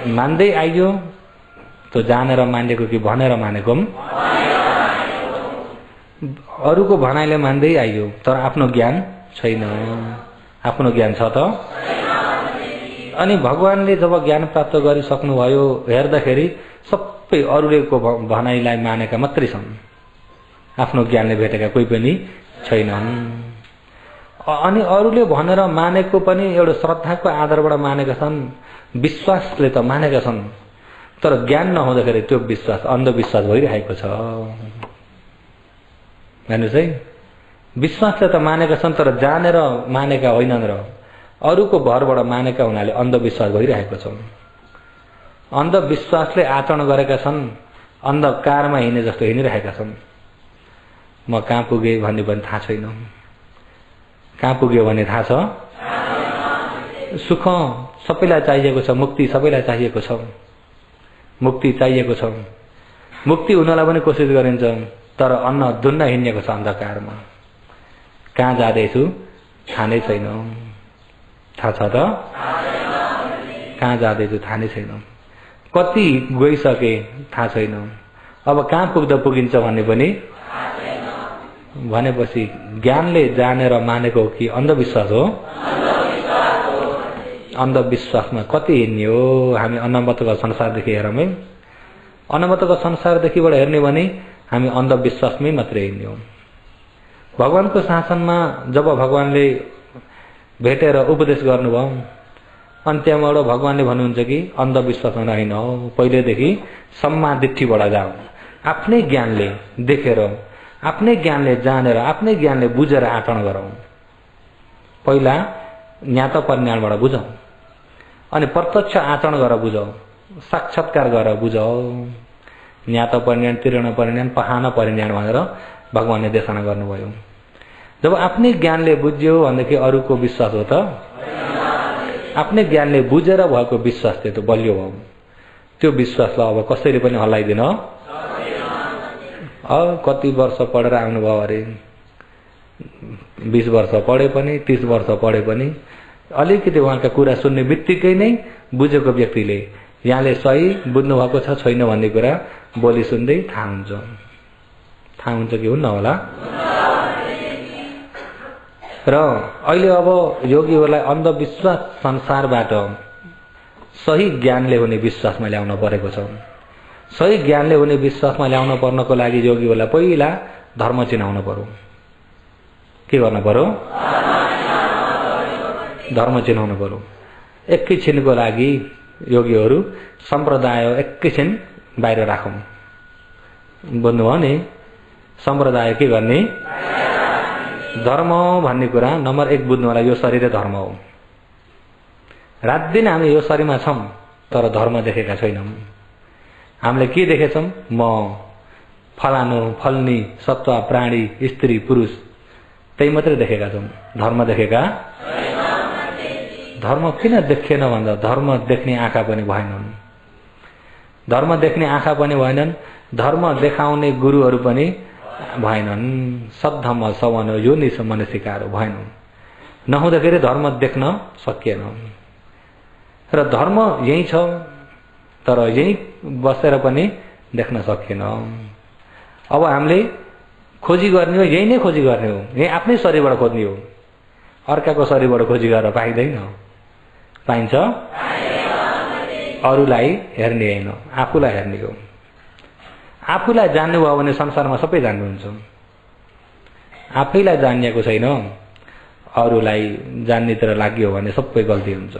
मान्दै आइयो। त्यो जानेर मानेको कि भनेर मानेको अरूको भनाइले मान्दै आइयो, तर आफ्नो ज्ञान छैन। आफ्नो ज्ञान छ त। अनि भगवानले जब ज्ञान प्राप्त गरिसक्नुभयो, हेर्दाखेरि सबै अरूलेको भनाइलाई मानेका मात्रै छन्, आफ्नो ज्ञानले भेटेका कोही पनि छैनन्। अनि अरूले भनेर मानेको पनि एउटा श्रद्धाको आधारबाट मानेका छन्, विश्वासले त मानेका छन्, तर ज्ञान नहुँदाखेरि त्यो विश्वास अन्धविश्वास भइरहेको छ। हेर्नुहोस् है, विश्वासले त मानेका छन् तर जानेर मानेका होइनन् र अरूको भरबाट मानेका हुनाले अन्धविश्वास भइरहेको छ। अन्धविश्वासले आचरण गरेका छन्, अन्धकारमा हिँडे जस्तो हिँडिरहेका छन्। म कहाँ पुगेँ भन्ने पनि थाहा छैन। कहाँ पुग्यो भने थाहा छ? सुख सबैलाई चाहिएको छ, मुक्ति सबैलाई चाहिएको छ, मुक्ति चाहिएको छ। मुक्ति हुनलाई पनि कोसिस गरिन्छ, तर अन्न दुन्न हिँडेको छ अन्धकारमा। कहाँ जाँदैछु थाहा नै छैन। थाहा छ त? कहाँ जाँदैछु थाहा नै छैन। कति गइसके थाहा छैन। अब कहाँ पुग्दा पुगिन्छ भन्ने पनि भनेपछि ज्ञानले जानेर मानेको हो कि अन्धविश्वास हो? अन्धविश्वासमा कति हिँड्ने हो हामी। अनन्तको संसारदेखि हेरौँ है, अनन्तको संसारदेखिबाट हेर्ने भने हामी अन्धविश्वासमै मात्रै हिँड्ने हो। भगवानको शासनमा जब भगवानले भेटेर उपदेश गर्नुभयो, अनि त्यहाँबाट भगवानले भन्नुहुन्छ कि अन्धविश्वासमा नहिँड, पहिलेदेखि सम्मादिठीबाट जाऊ। आफ्नै ज्ञानले देखेर, आफ्नै ज्ञानले जानेर, आफ्नै ज्ञानले बुझेर आचरण गरौँ। पहिला ज्ञात परिज्ञानबाट बुझौँ, अनि प्रत्यक्ष आचरण गरेर बुझौँ, साक्षात्कार गरेर बुझौँ। ज्ञात परिज्ञान, तीर्ण परिज्ञान, पहान परिज्ञान भनेर भगवानले देशना गर्नुभयो। जब आफ्नै ज्ञानले बुझ्यो भनेदेखि अरूको विश्वास हो त? आफ्नै ज्ञानले बुझेर भएको विश्वास त्यो त बलियो हो। त्यो विश्वासलाई अब कसैले पनि हल्लाइदिन। कति वर्ष पढेर आउनुभयो अरे, 20 वर्ष पढे पनि 30 वर्ष पढे पनि अलिकति उहाँका कुरा सुन्ने बित्तिकै नै बुझेको व्यक्तिले यहाँले सही बुझ्नु भएको छ छैन भन्ने कुरा बोली सुन्दै थाहा हुन्छ। थाहा हुन्छ कि हुन्न होला? र अहिले अब योगीहरूलाई अन्धविश्वास संसारबाट सही ज्ञानले हुने विश्वासमा ल्याउन परेको छ। सही ज्ञानले हुने विश्वासमा ल्याउन पर्नको लागि योगीहरूलाई पहिला धर्म चिनाउनु पर्यो। के गर्नु पर्यो? धर्म चिनाउनु पर्यो। एकैछिनको लागि योगीहरू सम्प्रदाय एकैछिन बाहिर राखौं। बुझ्नुभयो नि? सम्प्रदाय के गर्ने? धर्म भन्ने कुरा नम्बर 1 बुझ्नु होला, यो शरीर धर्म हो। रात दिन हामी यो शरीरमा छौं तर धर्म देखेका छैनौं। हामीले के देखेछौं? म फलानु फल्नी सत्वा प्राणी स्त्री पुरुष त्यही मात्रै देखेका छौं, धर्म देखेका। धर्म किन देखिएन भन्दा धर्म देख्ने आँखा पनि भएनन्। धर्म देख्ने आँखा पनि भएनन्, धर्म देखाउने गुरुहरू पनि भएनन्। सद्धम्म सवन यो निस मनुष्यकाहरू भएनन्। नहुँदाखेरि धर्म देख्न सकिएन। र धर्म यही छ तर यही बसेर पनि देख्न सकिएन। अब हामीले खोजी गर्ने हो, यही नै खोजी गर्ने हो, यही आफ्नै शरीरबाट खोज्ने हो। अर्काको शरीरबाट खोजी गरेर पाइँदैन। पाइन्छ? अरूलाई हेर्ने होइन, आफूलाई हेर्ने हो। आफूलाई जान्नुभयो भने संसारमा सबै जान्नुहुन्छ। आफैलाई जानिएको छैन, अरूलाई जान्नेतिर लाग्यो भने सबै गल्ती हुन्छ।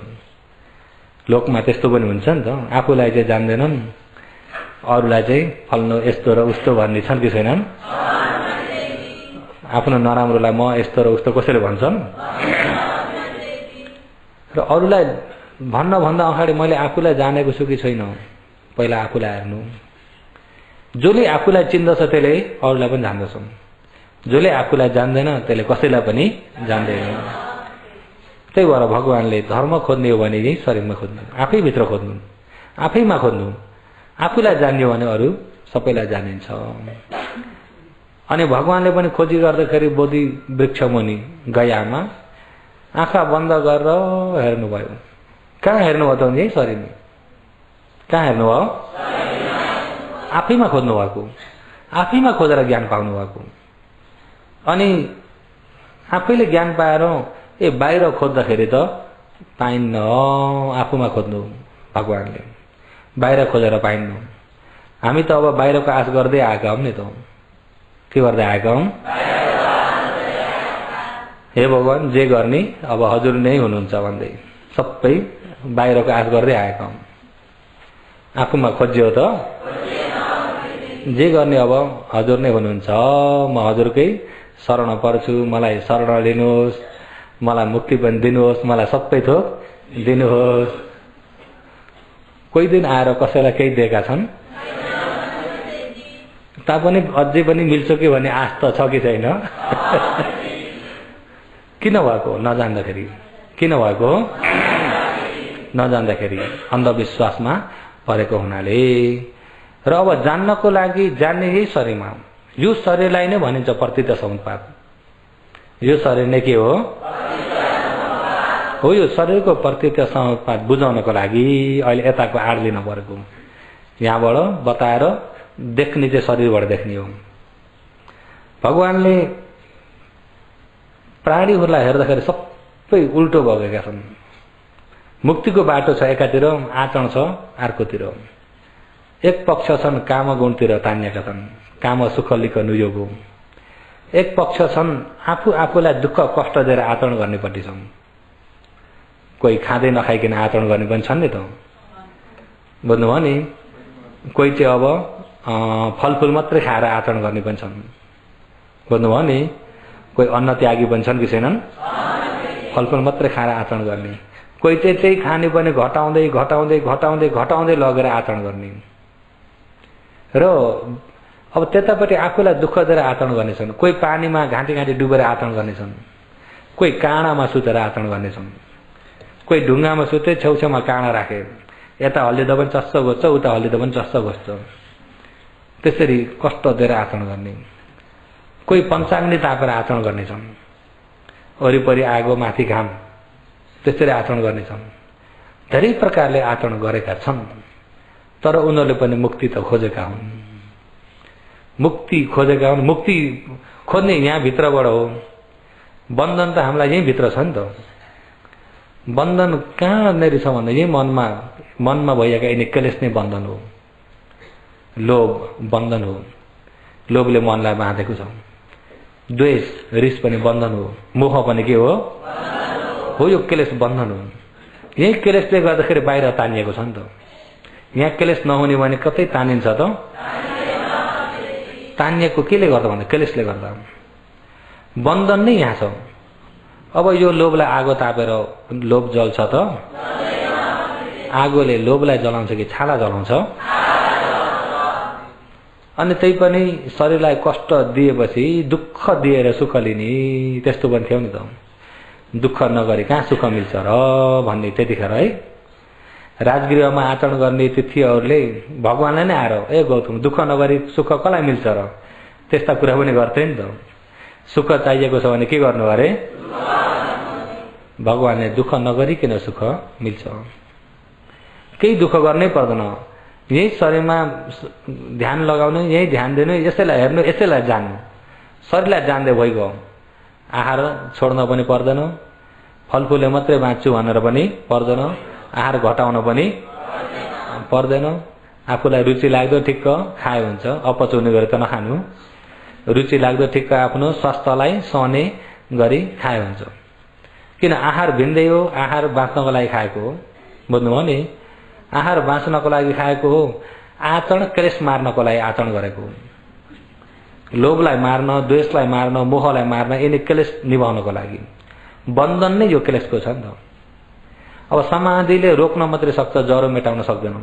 लोकमा त्यस्तो पनि हुन्छ नि त। आफूलाई चाहिँ जान्दैनन्, अरूलाई चाहिँ फल्नु यस्तो र उस्तो भन्ने छन् कि छैनन्? आफ्नो नराम्रोलाई म यस्तो र उस्तो कसरी भन्छन्? र अरूलाई भन्न भन्दा अगाडि मैले आफूलाई जानेको छु कि छैन पहिला आफूलाई हेर्नु। जसले आफूलाई चिन्दछ त्यसले अरूलाई पनि जान्दछ। जसले आफूलाई जान्दैन त्यसले कसैलाई पनि जान्दैन। त्यही भएर भगवानले धर्म खोज्ने हो भने यही शरीरमा खोज्नु, आफैभित्र खोज्नु, आफैमा खोज्नु। आफूलाई जान्यो भने अरू सबैलाई जानिन्छ। अनि भगवानले पनि खोजी गर्दाखेरि बोधि वृक्ष मुनि गयामा आँखा बन्द गरेर हेर्नुभयो। कहाँ हेर्नुभयो त? यही शरीरमा। कहाँ हेर्नुभयो? आफैमा खोज्नु भएको, आफैमा खोजेर ज्ञान पाउनु भएको। अनि आफैले ज्ञान पाएर बाहिर खोज्दाखेरि त पाइन्न। आफूमा खोज्नु भगवानले, बाहिर खोजेर पाइन्न। हामी त अब बाहिरको आश गर्दै आएका हौं नि त। के गर्दै आएका हौं? हे भगवान जे गर्ने अब हजुर नै हुनुहुन्छ भन्दै सबै बाहिरको आश गर्दै आएका हौं। आफूमा खोज्यो त जे गर्ने अब हजुर नै हुनुहुन्छ। म हजुरकै शरण पर्छु, मलाई शरण लिनुहोस्, मलाई मुक्ति पनि दिनुहोस्, मलाई सबै थोक दिनुहोस्। कोही दिन आएर कसैलाई केही दिएका छन्? तापनि अझै पनि मिल्छ कि भन्ने आश त छ कि छैन? किन भएको? नजान्दाखेरि। किन भएको? नजान्दाखेरि, अन्धविश्वासमा परेको हुनाले। र अब जान्नको लागि जान्ने यही शरीरमा, यो शरीरलाई नै भनिन्छ प्रतीत समुत्पाद। यो शरीर नै के हो? हो यो शरीरको प्रतीत समुत्पाद बुझाउनको लागि अहिले यताको आड लिन परेको। यहाँबाट बताएर देख्ने चाहिँ शरीरबाट देख्ने हो। भगवानले प्राणीहरूलाई हेर्दाखेरि सबै उल्टो भएका छन्। मुक्तिको बाटो छ एकातिर, आचरण छ अर्कोतिर। एक पक्ष छन् काम गुणतिर तानिएका छन्, काम सुख लिक नियोग हो। एक पक्ष छन् आफूलाई दुःख कष्ट दिएर आचरण गर्नेपट्टि छन्। कोही खाँदै नखाइकन आचरण गर्ने पनि छन् नि त। बुझ्नुभयो नि? कोही चाहिँ अब फलफुल मात्रै खाएर आचरण गर्ने पनि छन्। बुझ्नुभयो नि? कोही अन्न त्यागी पनि छन् कि छैनन्? फलफुल मात्रै खाएर आचरण गर्ने। कोही चाहिँ त्यही खाने पनि घटाउँदै घटाउँदै घटाउँदै घटाउँदै लगेर आचरण गर्ने। र अब त्यतापट्टि आफूलाई दुःख दिएर आचरण गर्नेछन्। कोही पानीमा घाँटी घाँटी डुबेर आचरण गर्नेछन्, कोही काँडामा सुतेर आचरण गर्नेछन्, कोही ढुङ्गामा सुते छेउछेउमा काँडा राखे, यता हल्लिँदा पनि चस्स घोज्छ, उता हल्लिँदा पनि चस्स घोज्छ। त्यसरी कष्ट दिएर आचरण गर्ने। कोही पञ्चाग्नि तापेर आचरण गर्नेछन्, वरिपरि आगो माथि घाम, त्यसरी आचरण गर्नेछन्। धेरै प्रकारले आचरण गरेका छन् तर उनीहरूले पनि मुक्ति त खोजेका हुन्। मुक्ति खोजेका हुन्। मुक्ति खोज्ने यहाँ भित्रबाट हो। बन्धन त हामीलाई यही भित्र छ नि त। बन्धन कहाँनेरि छ भन्दा यही मनमा भइएका यिनी क्लेश नै बन्धन हो। लोभ बन्धन हो। लोभले मनलाई बाँधेको छ। द्वेष रिस पनि बन्धन हो, मोह पनि के हो यो क्लेश बन्धन हो। यही क्लेशले गर्दाखेरि बाहिर तानिएको छ नि त। यहाँ क्लेश नहुने भने कतै तानिन्छ त? तानिएको केले गर्दा भन्दा क्लेशले गर्दा। बन्धन नै यहाँ छ। अब यो लोभलाई आगो तापेर लोभ जल्छ त? आगोले लोभलाई जलाउँछ कि छाला जलाउँछ? अनि त्यही पनि शरीरलाई कष्ट दिएपछि दुःख दिएर सुख लिने त्यस्तो पनि थियो नि त। दुःख नगरी कहाँ सुख मिल्छ र भन्ने त्यतिखेर है राजगृहमा आचरण गर्ने तिथिहरूले भगवानलाई नै आएर ए गौतम दुःख नगरी सुख कसलाई मिल्छ र त्यस्ता कुरा पनि गर्थे नि त। सुख चाहिएको छ भने के गर्नु अरे? भगवानले दुःख नगरिकन सुख मिल्छ। केही दुःख गर्नै पर्दैन। यही शरीरमा ध्यान लगाउनु, यही ध्यान दिनु, यसैलाई हेर्नु, यसैलाई जान्नु। शरीरलाई जान्दै भइगयो। आहार छोड्न पनि पर्दैन, फलफुलले मात्रै बाँच्छु भनेर पनि पर्दैन, आहार घटाउन पनि पर्दैन। आफूलाई रुचि लाग्दो ठिक्क खाए हुन्छ, अपच हुने गरी त नखानु। रुचि लाग्दो ठिक्क आफ्नो स्वास्थ्यलाई सहने गरी खाए हुन्छ। किन आहार भिन्दै हो, आहार बाँच्नको लागि खाएको हो। बुझ्नुभयो नि? आहार बाँच्नको लागि खाएको हो, आचरण क्लेश मार्नको लागि आचरण गरेको हो। लोभलाई मार्न, द्वेषलाई मार्न, मोहलाई मार्न, यिनी क्लेश निभाउनको लागि। बन्धन नै यो क्लेशको छ नि त। अब समाधिले रोक्न मात्रै सक्छ, ज्वरो मेटाउन सक्दैन।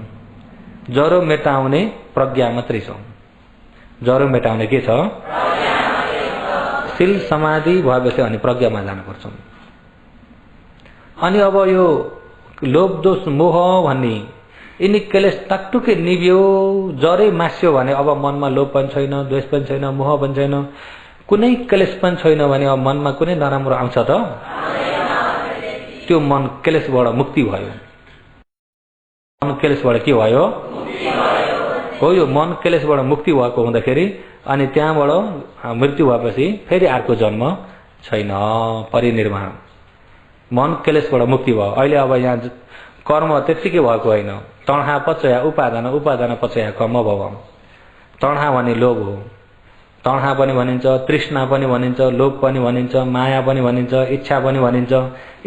ज्वरो मेटाउने प्रज्ञा मात्रै छ। ज्वरो मेटाउने के छ? शील समाधि भएपछि अनि प्रज्ञामा जानुपर्छ। अनि अब यो लोभ दोष मोह भन्ने यिनी क्लेश टकटुकै निभ्यो, जरै मास्यो भने अब मनमा लोभ पनि छैन, द्वेष पनि छैन, मोह पनि छैन, कुनै क्लेश पनि छैन भने अब मनमा कुनै नराम्रो आउँछ त? त्यो मन क्लेशबाट मुक्ति भयो। मन क्लेशबाट के भयो? हो यो मन क्लेशबाट मुक्ति भएको हुँदाखेरि अनि त्यहाँबाट मृत्यु भएपछि फेरि अर्को जन्म छैन, परिनिर्वाण। मन क्लेशबाट मुक्ति भयो। अहिले अब यहाँ कर्म त्यतिकै भएको होइन। तणहा पचया उपादान, उपादान पचया कर्म भव। तणहा भने लोभ हो। तणहा पनि भनिन्छ, तृष्णा पनि भनिन्छ, लोभ पनि भनिन्छ, माया पनि भनिन्छ, इच्छा पनि भनिन्छ,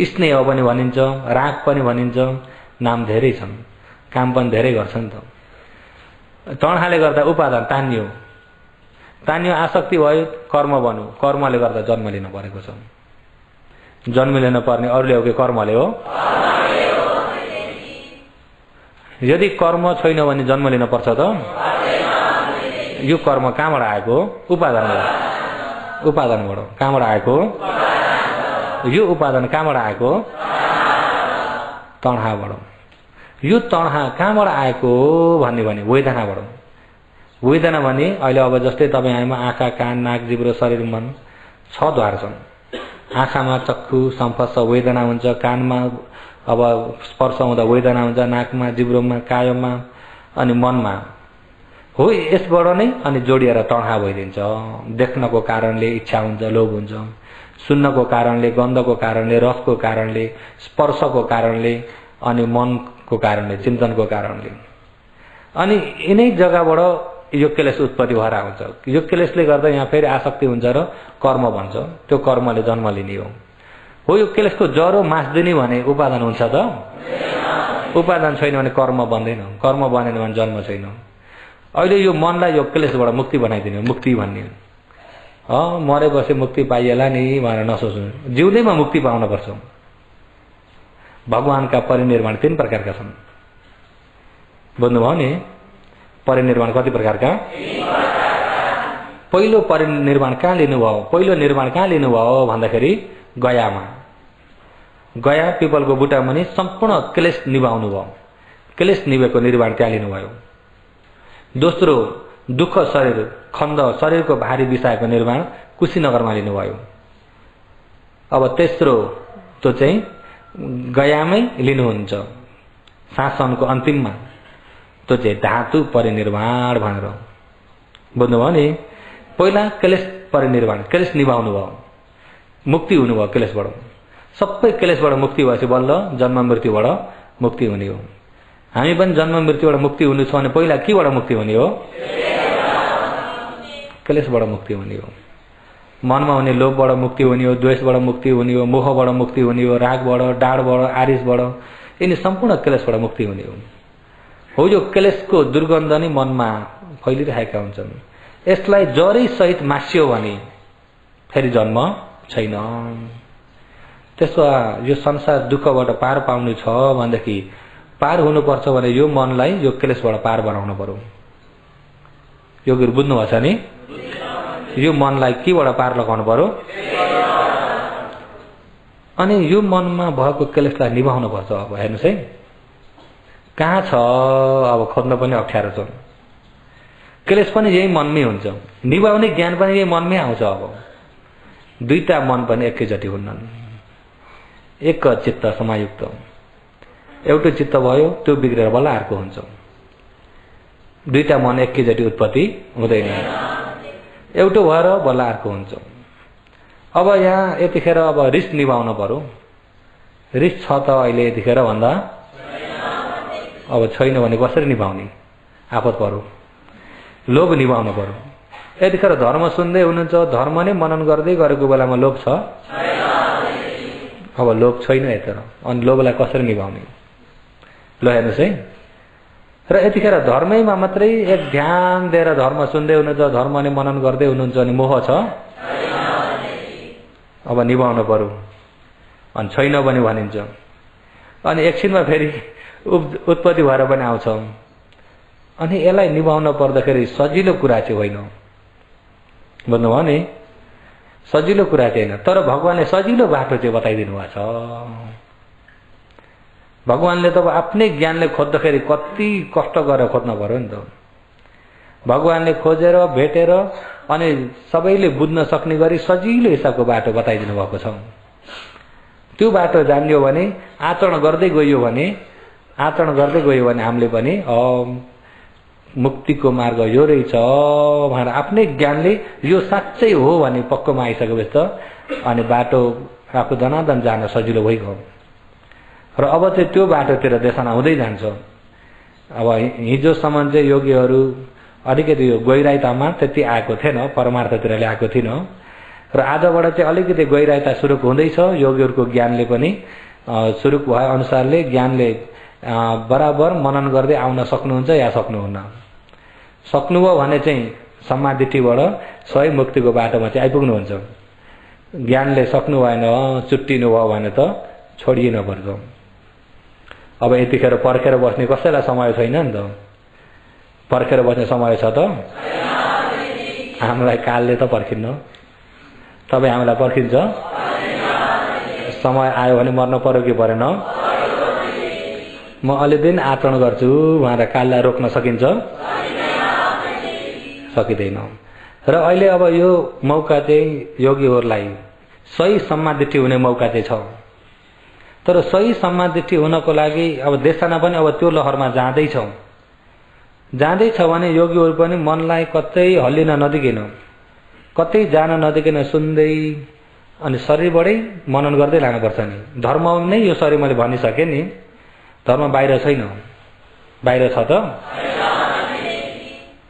स्नेह पनि भनिन्छ, राग पनि भनिन्छ। नाम धेरै छन्, काम पनि धेरै गर्छन् त। तणहाले गर्दा उपादान तानियो, तानियो आसक्ति भयो, कर्म बन्यो, कर्मले गर्दा जन्म लिन परेको छ। जन्म लिन पर्ने अरूले हो कि कर्मले हो? यदि कर्म छैन भने जन्म लिन पर्छ त? यो कर्म कहाँबाट आएको? उपादानबाट। उपादानबाट कहाँबाट आएको? यो उपादान कहाँबाट आएको? तणहाबाट। यो तणहा कहाँबाट आएको भन्ने भने वेदनाबाट। वेदना भने अहिले अब जस्तै तपाईहरुमा आँखा, कान, नाक, जिब्रो, शरीर, मन 6 द्वार छन्। आँखामा चक्षु सम्पर्श वेदना हुन्छ, कानमा अब स्पर्श हुँदा वेदना हुन्छ, नाकमा, जिब्रोमा, कायमा अनि मनमा। हो यसबाट नै अनि जोडिएर तणहा भइदिन्छ। देख्नको कारणले इच्छा हुन्छ, लोभ हुन्छ, सुन्नको कारणले, गन्धको कारणले, रसको कारणले, स्पर्शको कारणले अनि मनको कारणले, चिन्तनको कारणले। अनि यिनै जग्गाबाट यो क्लेश उत्पत्ति भएर आउँछ। यो क्लेशले गर्दा यहाँ फेरि आसक्ति हुन्छ र कर्म भन्छ। त्यो कर्मले जन्म लिने हो यो क्लेशको जरो मास्दिने भने उपादान हुन्छ त? उपादान छैन भने कर्म बन्दैन। कर्म बनेन भने जन्म छैन। अहिले यो मनलाई यो क्लेशबाट मुक्ति बनाइदिने हो, मुक्ति भन्ने। मरेपछि मुक्ति पाइएला नि भनेर नसोच्नु। जिउँदैमा मुक्ति पाउन पर्छ। भगवानका परिनिर्वाण 3 प्रकारका छन्। बुझ्नुभयो नि? परिनिर्वाण कति प्रकारका? पहिलो परिनिर्वाण कहाँ लिनुभयो? पहिलो निर्माण कहाँ लिनुभयो भन्दाखेरि गयामा। गया पिपलको बुटा मुनि सम्पूर्ण क्लेश निभाउनु भयो। क्लेश निभेको निर्माण त्यहाँ लिनुभयो। दोस्रो दुःख शरीर खण्ड शरीरको भारी विषयको निर्माण कुशीनगरमा लिनुभयो। अब तेस्रो त्यो चाहिँ गयामै लिनुहुन्छ शासनको अन्तिममा। त्यो चाहिँ धातु परिनिर्वाण भनेर। बुझ्नुभयो नि? पहिला क्लेश परिनिर्वाण, क्लेश निभाउनु भयो, मुक्ति हुनुभयो क्लेशबाट। सबै क्लेशबाट मुक्ति भएपछि बल्ल जन्म मृत्युबाट मुक्ति हुने हो। हामी पनि जन्म मृत्युबाट मुक्ति हुनु छ भने पहिला केबाट मुक्ति हुने हो? क्लेशबाट मुक्ति हुने हो। मनमा हुने लोभबाट मुक्ति हुने हो, द्वेषबाट मुक्ति हुने हो, मोहबाट मुक्ति हुने हो, रागबाट, डाडबाट, आरिसबाट, यिनी सम्पूर्ण क्लेशबाट मुक्ति हुने हो। यो क्लेशको दुर्गन्ध नै मनमा फैलिरहेका हुन्छन्। यसलाई जरै सहित मास्यो भने फेरि जन्म छैन। त्यसो यो संसार दुःखबाट पार पाउनु छ भनेदेखि पार हुनुपर्छ भने यो मनलाई यो क्लेशबाट पार बनाउनु पर्यो। योगीहरु बुझ्नु भएको छ नि? यो मनलाई केबाट पार लगाउनु पर्यो? अनि यो मनमा भएको क्लेशलाई निभाउनु पर्छ। अब हेर्नुस् है, कहाँ छ अब खोज्न पनि अप्ठ्यारो छ। क्लेश पनि यही मनमै हुन्छ, निभाउने ज्ञान पनि यही मनमै आउँछ। अब दुईटा मन पनि एकैचोटि हुन्नन्, एक चित्त समायुक्त। एउटा चित्त भयो त्यो बिग्रेर बल्ल अर्को हुन्छ। दुईटा मन एकैचोटि उत्पत्ति हुँदैन, एउटा भएर बल्ल अर्को हुन्छ। अब यहाँ यतिखेर अब रिस निभाउन पर्यो। रिस छ त अहिले यतिखेर भन्दा अब छैन भने कसरी निभाउने? आफत पर्यो। लोभ निभाउन पर्यो। यतिखेर धर्म सुन्दै हुनुहुन्छ, धर्म नै मनन गर्दै गरेको बेलामा लोभ छ? अब लोभ छैन यतिर। अनि लोभलाई कसरी निभाउने? ल हेर्नुहोस् है, र यतिखेर धर्मैमा मात्रै एक ध्यान दिएर धर्म सुन्दै हुनुहुन्छ, धर्म नै मनन गर्दै हुनुहुन्छ, अनि मोह छ? अब निभाउन पर्यो। अनि छैन भने भनिन्छ। अनि एकछिनमा फेरि उत्पत्ति भएर पनि आउँछ। अनि यसलाई निभाउन पर्दाखेरि सजिलो कुरा चाहिँ होइन। बुझ्नुभयो नि? सजिलो कुरा चाहिँ होइन, तर भगवानले सजिलो बाटो चाहिँ बताइदिनु भएको छ। भगवानले त आफ्नै ज्ञानले खोज्दाखेरि कति कष्ट गरेर खोज्न पर्यो नि त। भगवानले खोजेर भेटेर अनि सबैले बुझ्न सक्ने गरी सजिलो हिसाबको बाटो बताइदिनु भएको छ। त्यो बाटो जान्यो भने, आचरण गर्दै गयो भने हामीले पनि मुक्तिको मार्ग यो रहेछ भनेर आफ्नै ज्ञानले यो साँच्चै हो भने पक्कोमा आइसकेपछि त अनि बाटो आफू दनादन जान सजिलो भइगयो। र अब चाहिँ त्यो बाटोतिर देशना हुँदै जान्छ। अब हिजोसम्म चाहिँ योगीहरू अलिकति यो गहिराइतामा त्यति आएको थिएन, परमार्थतिर ल्याएको थिएन। र आजबाट चाहिँ अलिकति गहिराइता सुरु हुँदैछ। योगीहरूको ज्ञानले पनि सुरु भए अनुसारले ज्ञानले बराबर मनन गर्दै आउन सक्नुहुन्छ या सक्नुहुन्न। सक्नुभयो भने चाहिँ समाधिबाट सही मुक्तिको बाटोमा चाहिँ आइपुग्नुहुन्छ। ज्ञानले सक्नु भएन, चुट्टिनु भयो भने त छोडिनु पर्छ। अब यतिखेर पर्खेर बस्ने कसैलाई समय छैन नि त। पर्खेर बस्ने समय छ त? हामीलाई कालले त पर्खिन्न। तपाईँ हामीलाई पर्खिन्छ? समय आयो भने मर्न पर्यो कि परेन? म अलि दिन आचरण गर्छु भनेर काललाई रोक्न सकिन्छ? सकिँदैन। र अहिले अब यो मौका चाहिँ योगीहरूलाई सही समाधिष्ठि हुने मौका चाहिँ छ। तर सही समाधिष्ठि हुनको लागि अब देशना पनि अब त्यो लहरमा जाँदैछ भने योगीहरू पनि मनलाई कतै हल्लिन नदिकिन, कतै जान नदिकिन सुन्दै अनि शरीरबाटै मनन गर्दै लानुपर्छ नि। धर्म नै यो शरीर मैले भनिसकेँ नि, धर्म बाहिर छैन। बाहिर छ त?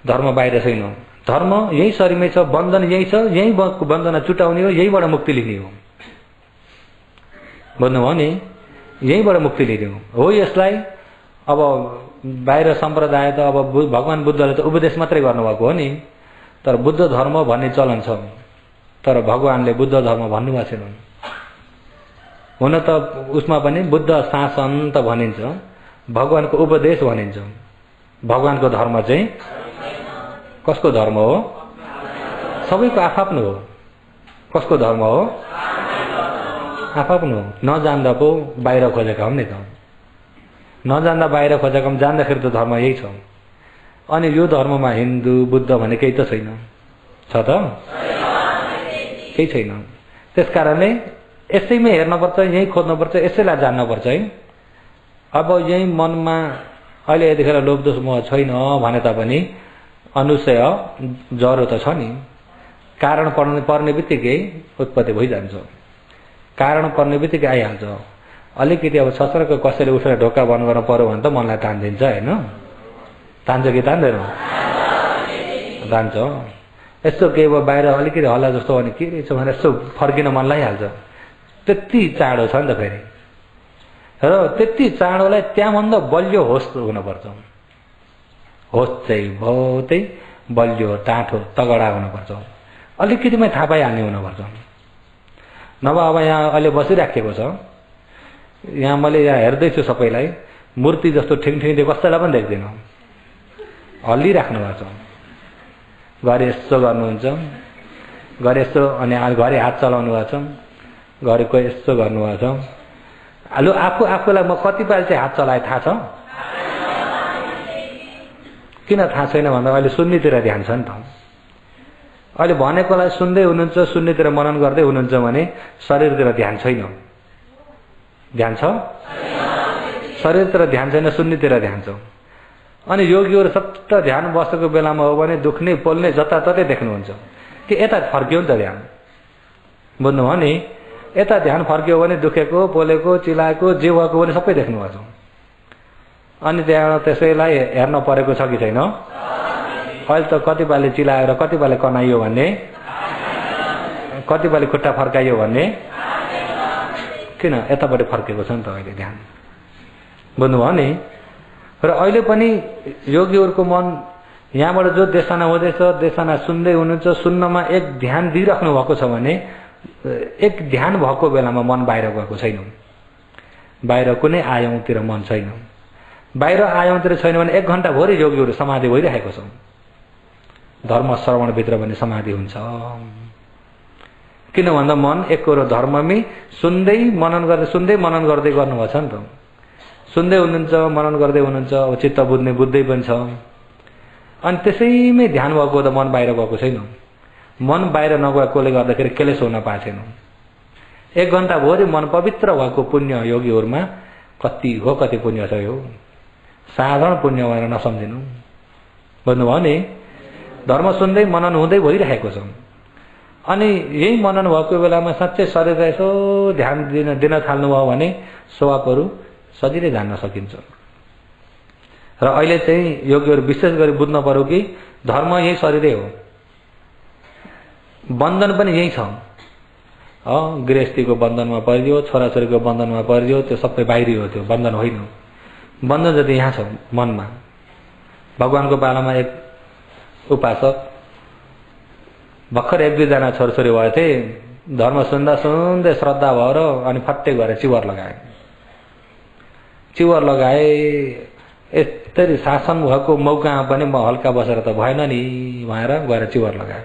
धर्म बाहिर छैन। धर्म यही शरीरमै छ, बन्धन यही छ, यही बन्धन छुटाउने हो, यहीबाट मुक्ति लिने हो। बुझ्नुभयो नि? यहीबाट मुक्ति लिने हो। यसलाई अब बाहिर सम्प्रदाय त अब भगवान बुद्धले त उपदेश मात्रै गर्नुभएको हो नि, तर बुद्ध धर्म भन्ने चलन छ। तर भगवानले बुद्ध धर्म भन्नुभएको छैन। हुन त उसमा पनि बुद्ध शासन त भनिन्छ, भगवानको उपदेश भनिन्छ। भगवानको धर्म चाहिँ कसको धर्म हो? सबैको आफआफ्नो हो। कसको धर्म हो? आफआफ्नो हो। नजान्दा पो बाहिर खोजेका हुन् नि त। नजान्दा बाहिर खोजेका पनि जान्दाखेरि त धर्म यही छ। अनि यो धर्ममा हिन्दू बुद्ध भन्ने केही त छैन। छ त? केही छैन। त्यसकारणले यसैमै हेर्नुपर्छ, यही खोज्नुपर्छ, यसैलाई जान्नुपर्छ है। अब यही मनमा अहिले यतिखेर लोभ दोष मोह छैन भने तापनि अनुशय जरो त छ नि। कारण पर्ने बित्तिकै उत्पत्ति भइजान्छ। कारण पर्ने बित्तिकै आइहाल्छ। अलिकति अब ससरको कसैले उठेर ढोका बन्द गर्न पर्यो भने त मनलाई तान्दिन्छ होइन? तान्छ कि तान्दैन? तान्छ। यसो के भयो बाहिर अलिकति हल्ला जस्तो भने के रहेछ भनेर यसो फर्किन मन लागिहाल्छ। त्यति चाँडो छ नि त फेरि। र त्यति चाँडोलाई त्यहाँभन्दा बलियो होस हुनुपर्छ। होस चाहिँ बहुतै बलियो टाँठो तगडा हुनुपर्छ। अलिकतिमै थाहा पाइहाल्ने हुनुपर्छ। नभए अब यहाँ अहिले बसिराखेको छ, यहाँ मैले यहाँ हेर्दैछु सबैलाई मूर्ति जस्तो ठिङठिङ कसैलाई पनि देख्दिनँ। हल्लिराख्नु भएको छ, घरि यस्तो गर्नुहुन्छ, घरि यस्तो, अनि घरि हात चलाउनु भएको छ, घरि कोही यस्तो गर्नुभएको छ। लु आफूलाई म कतिपल्ट चाहिँ हात चलाए थाहा छ? किन थाहा छैन भन्दा अहिले शून्यतिर ध्यान छ नि त। अहिले भनेकोलाई सुन्दै हुनुहुन्छ, शून्यतिर मनन गर्दै हुनुहुन्छ भने शरीरतिर ध्यान छैन। ध्यान छ? शरीरतिर ध्यान छैन, शून्यतिर ध्यान छ। अनि योगीहरू सट्ट ध्यान बसेको बेलामा हो भने दुख्ने पोल्ने जताततै देख्नुहुन्छ कि यता फर्क्यो नि त ध्यान। बुझ्नुभयो नि? यता ध्यान फर्क्यो भने दुखेको पोलेको चिलाएको जे भएको भने सबै देख्नुभएको छ। अनि त्यहाँ त्यसैलाई हेर्न परेको छ कि छैन? अहिले त कतिपाले चिलाएर कतिपाले कनाइयो भन्ने, कतिपाले खुट्टा फर्काइयो भन्ने, किन यतापट्टि फर्केको छ नि त अहिले ध्यान। बुझ्नुभयो नि? र अहिले पनि योगीहरूको मन यहाँबाट जो देशना हुँदैछ, देशना सुन्दै हुनुहुन्छ, सुन्नमा एक ध्यान दिइराख्नु भएको छ भने एक ध्यान भएको बेलामा मन बाहिर गएको छैन। बाहिर कुनै आयामतिर मन छैन। बाहिर आयामतिर छैन भने 1 घण्टा भरि योगीहरू समाधि भइरहेको छ। धर्म श्रवणभित्र पनि समाधि हुन्छ। किन भन्दा मन एकरो धर्ममै सुन्दै मनन गर्दै गर्नुभएको छ नि त। सुन्दै हुनुहुन्छ, मनन गर्दै हुनुहुन्छ, अब चित्त बुझ्दै पनि छ। अनि त्यसैमै ध्यान भएको त मन बाहिर गएको छैन। मन बाहिर नगएकोले गर्दाखेरि क्लेश हुन पाएको छैन। 1 घण्टा भरि मन पवित्र भएको पुण्य योगीहरूमा कति पुण्य छ यो। साधारण पुण्य भनेर नसम्झिनु। बुझ्नुभयो नि? धर्म सुन्दै मनन हुँदै भइरहेको छ। अनि यही मनन भएको बेलामा साँच्चै शरीरलाई यसो ध्यान दिन थाल्नुभयो भने स्वभावहरू सजिलै जान्न सकिन्छ। र अहिले चाहिँ योगीहरू विशेष गरी बुझ्न पर्यो कि धर्म यही शरीरै हो, बन्धन पनि यही छ। गृहस्थीको बन्धनमा परियो, छोराछोरीको बन्धनमा परियो, त्यो सबै बाहिरी हो, त्यो बन्धन होइन। बन्धन जति यहाँ छ मनमा। भगवानको पालामा एक उपासक भर्खर 1-2 जना छोरछोरी भए थिए। धर्म सुन्दा सुन्दै श्रद्धा भएर अनि फट्टै गएर चिवर लगाए। यसरी शासन भएको मौकामा पनि म हल्का बसेर त भएन नि भनेर गएर चिवर लगाए।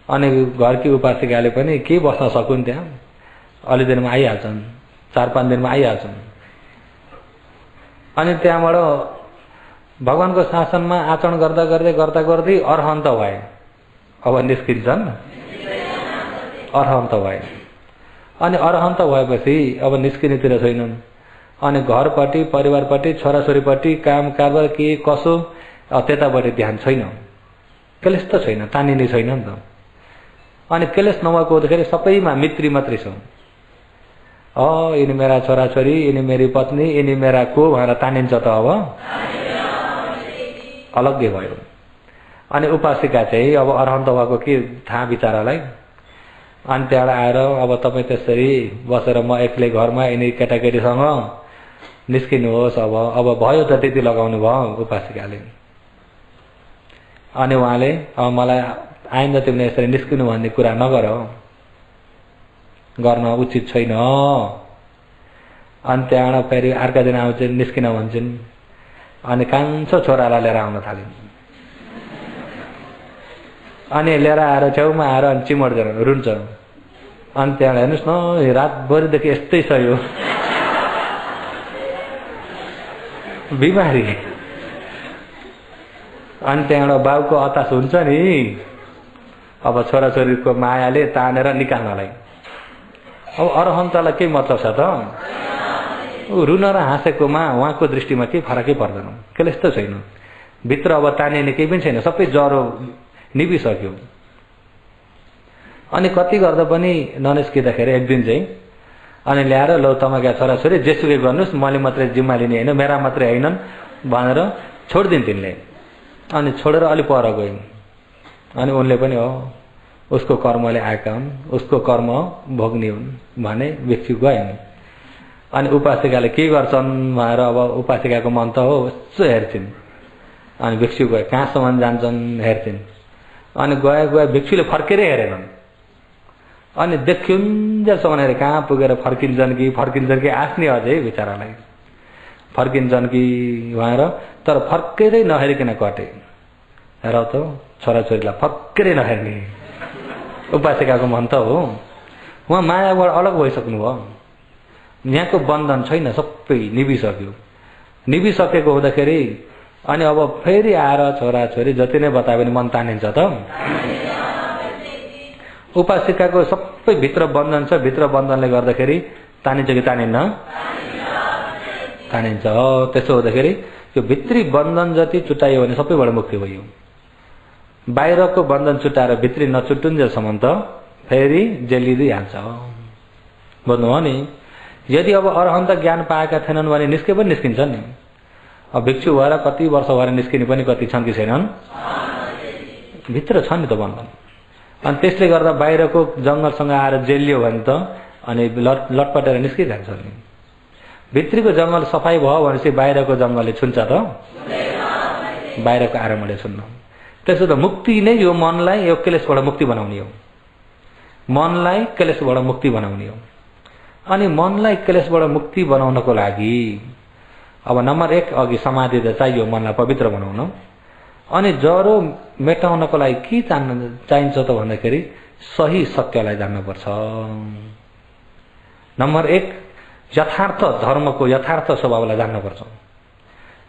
अनि घरकी उपासिकाले पनि के बस्न सकुन् त्यहाँ, अलि दिनमा आइहाल्छन्, 4-5 दिनमा आइहाल्छन्। अनि त्यहाँबाट भगवानको शासनमा आचरण गर्दा गर्दै अरहन्त भए। अब निस्किन्छन्, अरहन्त भए। अनि अरहन्त भएपछि अब निस्किनेतिर छैनन्। अनि घरपट्टि, परिवारपट्टि, छोराछोरीपट्टि, काम कारबार के कसो त्यतापट्टि ध्यान छैन। क्लेश त छैन, तानिने छैन नि त। अनि क्लेश नभएको हुँदाखेरि सबैमा मित्री मात्रै छ। यिनी मेरा छोराछोरी, यिनी मेरी पत्नी, यिनी मेरा को भनेर तानिन्छ त अब अलग्गै भयो। अनि उपासिका चाहिँ अब अरहन्त भएको के थाहा बिचारालाई। अनि त्यहाँबाट आएर अब तपाईँ त्यसरी बसेर म एक्लै घरमा यिनी केटाकेटीसँग निस्किनुहोस्, अब भयो त त्यति लगाउनु भयो उपासिकाले। अनि उहाँले अब मलाई आइन्दा तिमीले यसरी निस्किनु भन्ने कुरा नगर, गर्न उचित छैन। अनि त्यहाँबाट फेरि अर्का दिन आउँछन्, निस्किन भन्छन्। अनि कान्छो छोरालाई लिएर आउन थालिन्। अनि लिएर आएर छेउमा आएर अनि चिमड्दैन, रुन्छ। अनि त्यहाँबाट हेर्नुहोस् न, रातभरिदेखि यस्तै छ यो बिमारी। अनि त्यहाँबाट बाउको हताश हुन्छ नि, अब छोराछोरीको मायाले तानेर निकाल्नलाई। अब अरहन्तलाई के मतलब छ त? रुन र हाँसेकोमा उहाँको दृष्टिमा केही फरकै पर्दैन, क्लेश त छैन। भित्र अब तानिने केही पनि छैन, सबै ज्वरो निभिसक्यो। अनि कति गर्दा पनि ननिस्किँदाखेरि एक दिन चाहिँ अनि ल्याएर लौ तपाईँका छोराछोरी जेसुकै गर्नुहोस्, मैले मात्रै जिम्मा लिने होइन, मेरा मात्रै होइनन् भनेर छोडिदिन् तिनले। अनि छोडेर अलि पर गइन्। अनि उनले पनि हो उसको कर्मले आएका हुन्, उसको कर्म भोग्ने हुन् भने भिक्षु गएन। अनि उपासिकाले के गर्छन् भनेर अब उपासिकाको मन त हो यसो हेर्छिन्। अनि भिक्षु गए कहाँसम्म जान्छन् हेर्छिन्। अनि गए भिक्षुले फर्केरै हेरेनन्। अनि देखिन्जेलसम्म हेरे कहाँ पुगेर फर्किन्छन् कि आफ्नै अझै बिचरालाई फर्किन्छन् कि भनेर, तर फर्केरै नहेरिकन कटे। हेर त छोराछोरीलाई फर्केरै नहेर्ने उपासिकाको मन त हो। उहाँ मायाबाट अलग भइसक्नु भयो। यहाँको बन्धन छैन, सबै निभिसकेको हुँदाखेरि अनि अब फेरि आएर छोराछोरी जति नै बताए पनि मन तानिन्छ त। उपासिकाको सबै भित्र बन्धन छ, भित्र बन्धनले गर्दाखेरि तानिन्छ कि तानिन्न? तानिन्छ। त्यसो हुँदाखेरि यो भित्री बन्धन जति छुट्यायो भने सबैबाट मुक्ति भयो। बाहिरको बन्धन छुट्याएर भित्री नछुट्टुन्जेलसम्म त फेरि जेलिँदै हाल्छ। बुझ्नुभयो नि? यदि अब अरहन्त ज्ञान पाएका थिएनन् भने निस्के पनि निस्किन्छन् नि। अब भिक्षु भएर कति वर्ष भएर निस्किने पनि कति छन् कि छैनन्? भित्र छ नि त बन्धन। अनि त्यसले गर्दा बाहिरको जङ्गलसँग आएर जेलियो भने त अनि लटपटेर निस्किजान्छ नि। भित्रीको जङ्गल सफाई भयो भनेपछि बाहिरको जङ्गलले छुन्छ त? बाहिरको आरामले छुन्न। त्यसो त मुक्ति नै यो मनलाई यो क्लेशबाट मुक्ति बनाउने हो। मनलाई क्लेशबाट मुक्ति बनाउने हो। अनि मनलाई क्लेशबाट मुक्ति बनाउनको लागि अब नम्बर 1 अघि समाधि त चाहियो मनलाई पवित्र बनाउन। अनि जरो मेटाउनको लागि के चाहिन्छ त भन्दाखेरि सही सत्यलाई जान्नुपर्छ। नम्बर 1 यथार्थ धर्मको यथार्थ स्वभावलाई जान्नुपर्छ।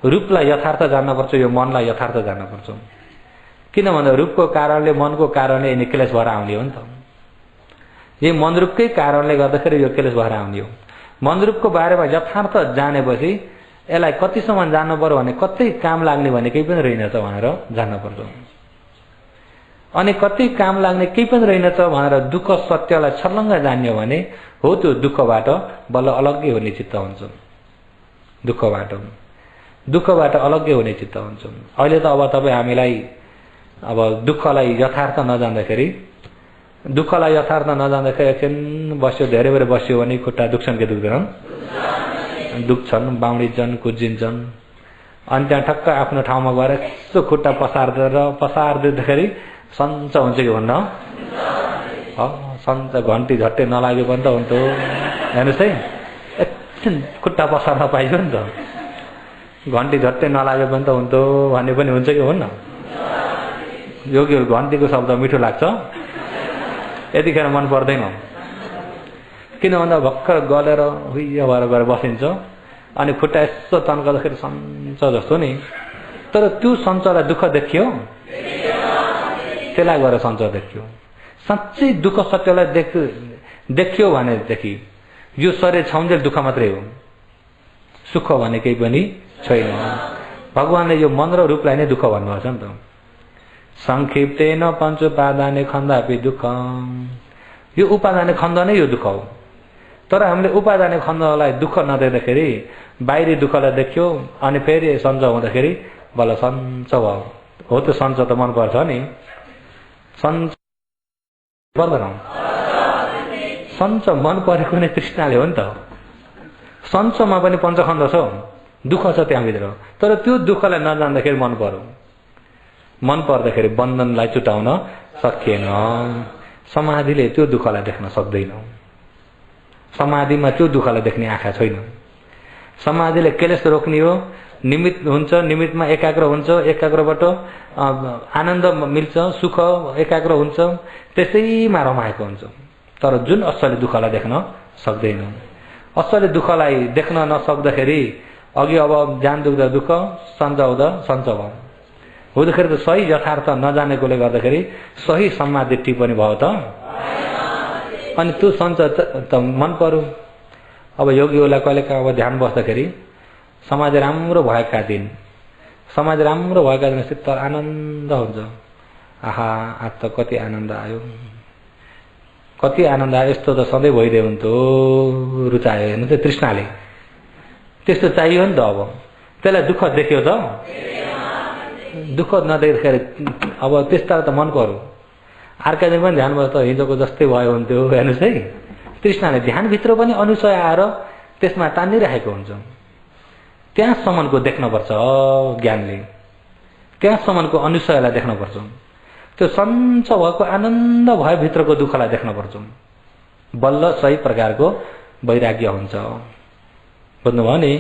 रूपलाई यथार्थ जान्नुपर्छ, यो मनलाई यथार्थ जान्नुपर्छ। किन भन्दा रूपको कारणले मनको कारणले यिनी क्लेश भएर आउने हो नि त। यही मनरूपकै कारणले गर्दाखेरि यो क्लेश भएर आउने हो। मनरूपको बारेमा यथार्थ जानेपछि यसलाई कतिसम्म जान्नु पर्यो भने कतै काम लाग्ने भने केही पनि रहेनछ भनेर जान्नुपर्छ। अनि कति काम लाग्ने केही पनि रहेनछ भनेर दुःख सत्यलाई छर्लङ्ग जान्यो भने हो त्यो दुःखबाट बल्ल अलग्गै हुने चित्त हुन्छ। दुःखबाट अलग्गै हुने चित्त हुन्छ। अहिले त अब तपाईँ हामीलाई अब दुःखलाई यथार्थ नजान्दाखेरि एकछिन बस्यो, धेरै बेर बस्यो भने खुट्टा दुख्छन् कि दुख्दैनन्? दुख्छन्, बाउडिन्छन्, कुजिन्छन्। अनि त्यहाँ ठक्क आफ्नो ठाउँमा गएर यसो खुट्टा पसार्दैखेरि सञ्च हुन्छ कि भन्न? सञ्च घन्टी झट्टै नलाग्यो भने त हुन्थ्यो। हेर्नुहोस् है, एकछिन खुट्टा पसार्न पाइयो नि त। घन्टी झट्टै नलाग्यो भने त हुन्थ्यो भन्ने पनि हुन्छ कि हुन्न? यो घन्टीको शब्द मिठो लाग्छ, यतिखेर मन पर्दैन। किन भन्दा भर्खर गलेर हुइया भएर गएर बसिन्छ अनि खुट्टा यसो तन्काउँदाखेरि सञ्च जस्तो नि। तर त्यो सञ्चलाई दुःख देखियो, त्यसलाई गएर सञ्च देखियो। साँच्चै दुःख सत्यलाई देखियो भनेदेखि यो शरीर छाउन्जेल दुःख मात्रै हो, सुख भने केही पनि छैन। भगवानले यो मन र रूपलाई नै दुःख भन्नुभएको छ नि त। संक्षिप्तेन पञ्च उपादाने खन्दापि दुःख। यो उपादाने खण्ड नै यो दुःख हो। तर हामीले उपादाने खण्डलाई दुःख नदेख्दाखेरि बाहिरी दुःखलाई देख्यो अनि फेरि सञ्च हुँदाखेरि बल्ल सञ्च भयो। हो त्यो सञ्च त मन पर्छ नि। सञ्च पर्दैन? सञ्च मन परेको नै तृष्णाले हो नि त। सञ्चमा पनि पञ्चखण्ड छ, दुःख छ त्यहाँभित्र। तर त्यो दुःखलाई नजान्दाखेरि मन पर्यो। मन पर्दाखेरि बन्धनलाई छुटाउन सकिएन। समाधिले त्यो दुःखलाई देख्न सक्दैन। समाधिमा त्यो दुःखलाई देख्ने आँखा छैन। समाधिले क्लेश रोक्ने हो, निमित्त हुन्छ, निमित्तमा एकाग्र हुन्छ, एकाग्रबाट आनन्द मिल्छ, सुख एकाग्र हुन्छ, त्यसैमा रमाएको हुन्छ। तर जुन असली दुःखलाई देख्न सक्दैन। असली दुःखलाई देख्न नसक्दाखेरि अघि अब ज्यान दुख्दा दुःख, सञ्च हुँदा सञ्च भयो। हुँदाखेरि त सही यथार्थ नजानेकोले गर्दाखेरि सही समाधि टिप्पणी भयो त। अनि त्यो सञ्च त मन पर्यो। अब योगीहरूलाई कहिलेकाहीँ अब ध्यान बस्दाखेरि समाज राम्रो भएका दिन चित्त आनन्द हुन्छ। आहा आज त कति आनन्द आयो, यस्तो त सधैँ भइदियो हुन्थ्यो, रुचायो हेर्नु त तृष्णाले। त्यस्तो चाहियो नि त। अब त्यसलाई दुःख देख्यो त, दुःख नदेख्दाखेरि अब त्यस्ता त मन पर्यो। अर्का दिन पनि ध्यान बस्दा हिजोको जस्तै भयो हुन्थ्यो। हेर्नुहोस् है, तृष्णाले ध्यानभित्र पनि अनुसय आएर त्यसमा तानिरहेको हुन्छ। त्यहाँसम्मको देख्नुपर्छ ज्ञानले, त्यहाँसम्मको अनुसयलाई देख्नुपर्छ। त्यो सञ्च भएको आनन्द भए भित्रको दुःखलाई देख्नुपर्छ। बल्ल सही प्रकारको वैराग्य हुन्छ। बुझ्नुभयो नि?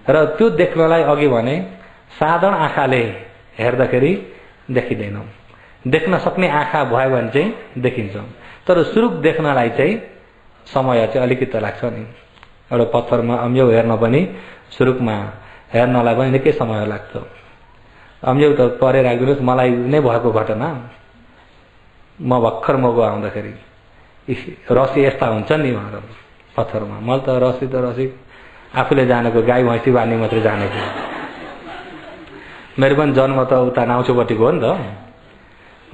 र त्यो देख्नलाई अघि भने साधारण आँखाले हेर्दाखेरि देखिँदैन। देख्न सक्ने आँखा भयो भने चाहिँ देखिन्छ। तर सुरुक देख्नलाई चाहिँ समय चाहिँ अलिकति लाग्छ नि। एउटा पत्थरमा अम्यौ हेर्न पनि सुरुकमा हेर्नलाई पनि निकै समय लाग्छ। अम्यौ त परे राखिदिनुहोस्, मलाई नै भएको घटना। म भर्खर मगो आउँदाखेरि रसी यस्ता हुन्छ नि भनेर पत्थरमा। मैले त रसी आफूले जानेको गाई भैँसी बाँध्ने मात्रै जानेको। मेरो पनि जन्म त उता नाउँछुपट्टिको हो नि त,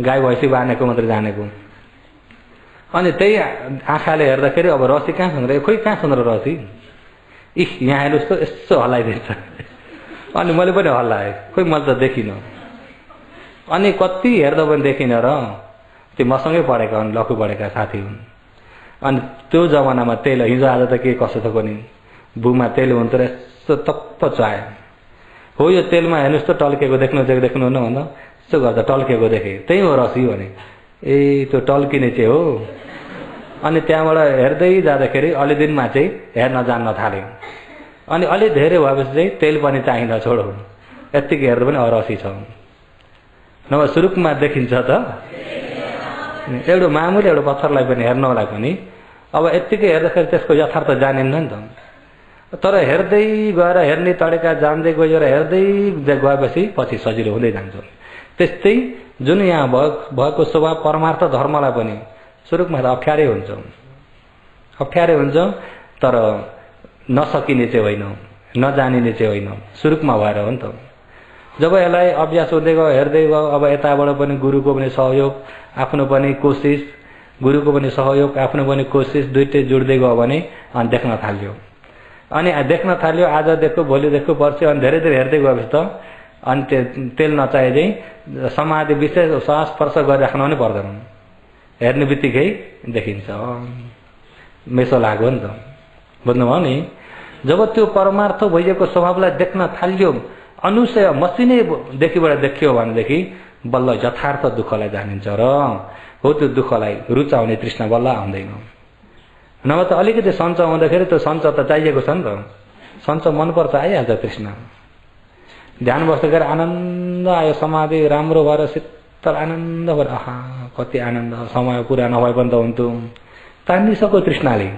गाई भैँसी बाँधेको मात्रै जानेको। अनि त्यही आँखाले हेर्दाखेरि अब रसी कहाँ छन् र, खोइ कहाँ छन् र रसी, यहाँ हेर्नुहोस् त यसो हल्लाइदिन्छ। अनि मैले पनि हल्लाएँ, खोइ मैले त देखिनँ। अनि कति हेर्दा पनि देखिनँ र त्यो मसँगै पढेका हुन्, लखु पढेका साथी हुन्। अनि त्यो जमानामा तेल, हिजो आज त के कसो त पनि बुमा तेल हुन्थ्यो र यस्तो टप्प चायो। हो यो तेलमा हेर्नुहोस् त टल्केको देख्नुहुन्न भन्दा यसो गर्दा टल्केको देखेँ, त्यही हो रसी भने। ए त्यो टल्किने चाहिँ हो। अनि त्यहाँबाट हेर्दै जाँदाखेरि अलि दिनमा चाहिँ हेर्न जान्न थाल्यो। अनि अलि धेरै भएपछि चाहिँ तेल पनि चाहिँदा छोडो, यत्तिकै हेर्दा पनि रसी छ। नभए सुरुकमा देखिन्छ त एउटा मामुली एउटा पत्थरलाई पनि हेर्नलाई पनि अब यत्तिकै हेर्दाखेरि त्यसको यथार्थ जानिन्न नि त। तर हेर्दै गएर हेर्ने तरिका जान्दै गएर हेर्दै गएपछि पछि सजिलो हुँदै जान्छ। त्यस्तै जुन यहाँ भएको स्वभाव परमार्थ धर्मलाई पनि सुरुकमा त अप्ठ्यारै हुन्छ। तर नसकिने चाहिँ होइन, नजानिने चाहिँ होइन, सुरुकमा भएर हो नि त। जब यसलाई अभ्यास हुँदै गयो, हेर्दै गयो, अब यताबाट पनि गुरुको पनि सहयोग, आफ्नो पनि कोसिस, गुरुको पनि सहयोग, आफ्नो पनि कोसिस, दुइटै जुड्दै गयो भने अनि देख्न थाल्यो। अनि देख्न थाल्यो, आज देखो भोलि देखो पर्सि, अनि धेरै धेरै हेर्दै गएपछि त अनि तेल नचाहे चाहिँ समाधि विशेष श्वास स्पर्श गरिराख्न पनि पर्दैन, हेर्ने बित्तिकै देखिन्छ। मेसो लाग्यो नि त। बुझ्नुभयो नि? जब त्यो परमार्थ भइएको स्वभावलाई देख्न थाल्यो, अनुसय मसिनैदेखिबाट देखियो भनेदेखि बल्ल यथार्थ दुःखलाई जानिन्छ र हो त्यो दुःखलाई रुचाउने तृष्णा बल्ल आउँदैन। नभए त अलिकति सञ्च हुँदाखेरि त्यो सञ्च त चाहिएको छ नि त। सञ्च मनपर्छ, आइहाल्छ तृष्णा। ध्यान बस्दाखेरि आनन्द आयो, समाधि राम्रो भएर शीतल आनन्द भएर आहा कति आनन्द, समय पुरा नभए पनि त हुन्थ्यो, तानिसक्यो तृष्णाले।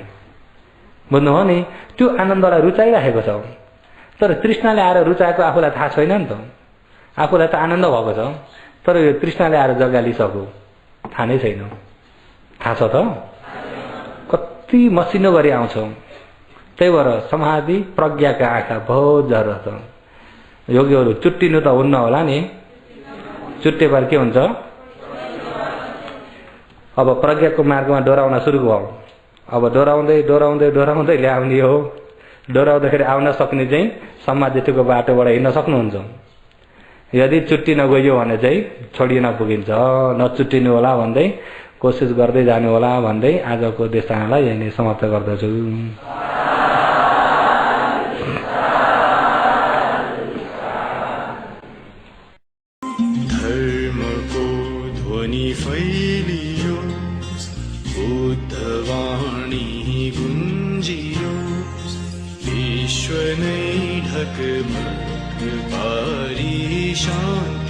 बुझ्नुभयो नि? त्यो आनन्दलाई रुचाइराखेको छ। तर तृष्णाले आएर रुचाएको आफूलाई थाहा छैन नि त। आफूलाई त आनन्द भएको छ, तर यो तृष्णाले आएर जग्गा लिइसक्यो, थाहा नै छैन। थाहा छ त? कति मसिनो गरी आउँछ। त्यही भएर समाधि प्रज्ञाका आँखा बहुत जरुरत छ। योगीहरू चुट्टिनु त हुन्न होला नि, चुट्टेबार के हुन्छ? अब प्रज्ञाको मार्गमा डोराउन सुरु भयो। अब डोराउँदै ल्याउने हो। डोराउँदाखेरि आउन सक्ने चाहिँ समाधिको बाटोबाट हिँड्न सक्नुहुन्छ। यदि चुट्टिन गयो भने चाहिँ छोडिन पुगिन्छ। नचुट्टिनु होला भन्दै कोसिस गर्दै जानु होला भन्दै आजको देशनालाई यही नै समाप्त गर्दछु। धर्मको ध्वनि फैलियो, बुद्धवाणी गुन्जियो, विश्व नै ढकमक पारी शान्ति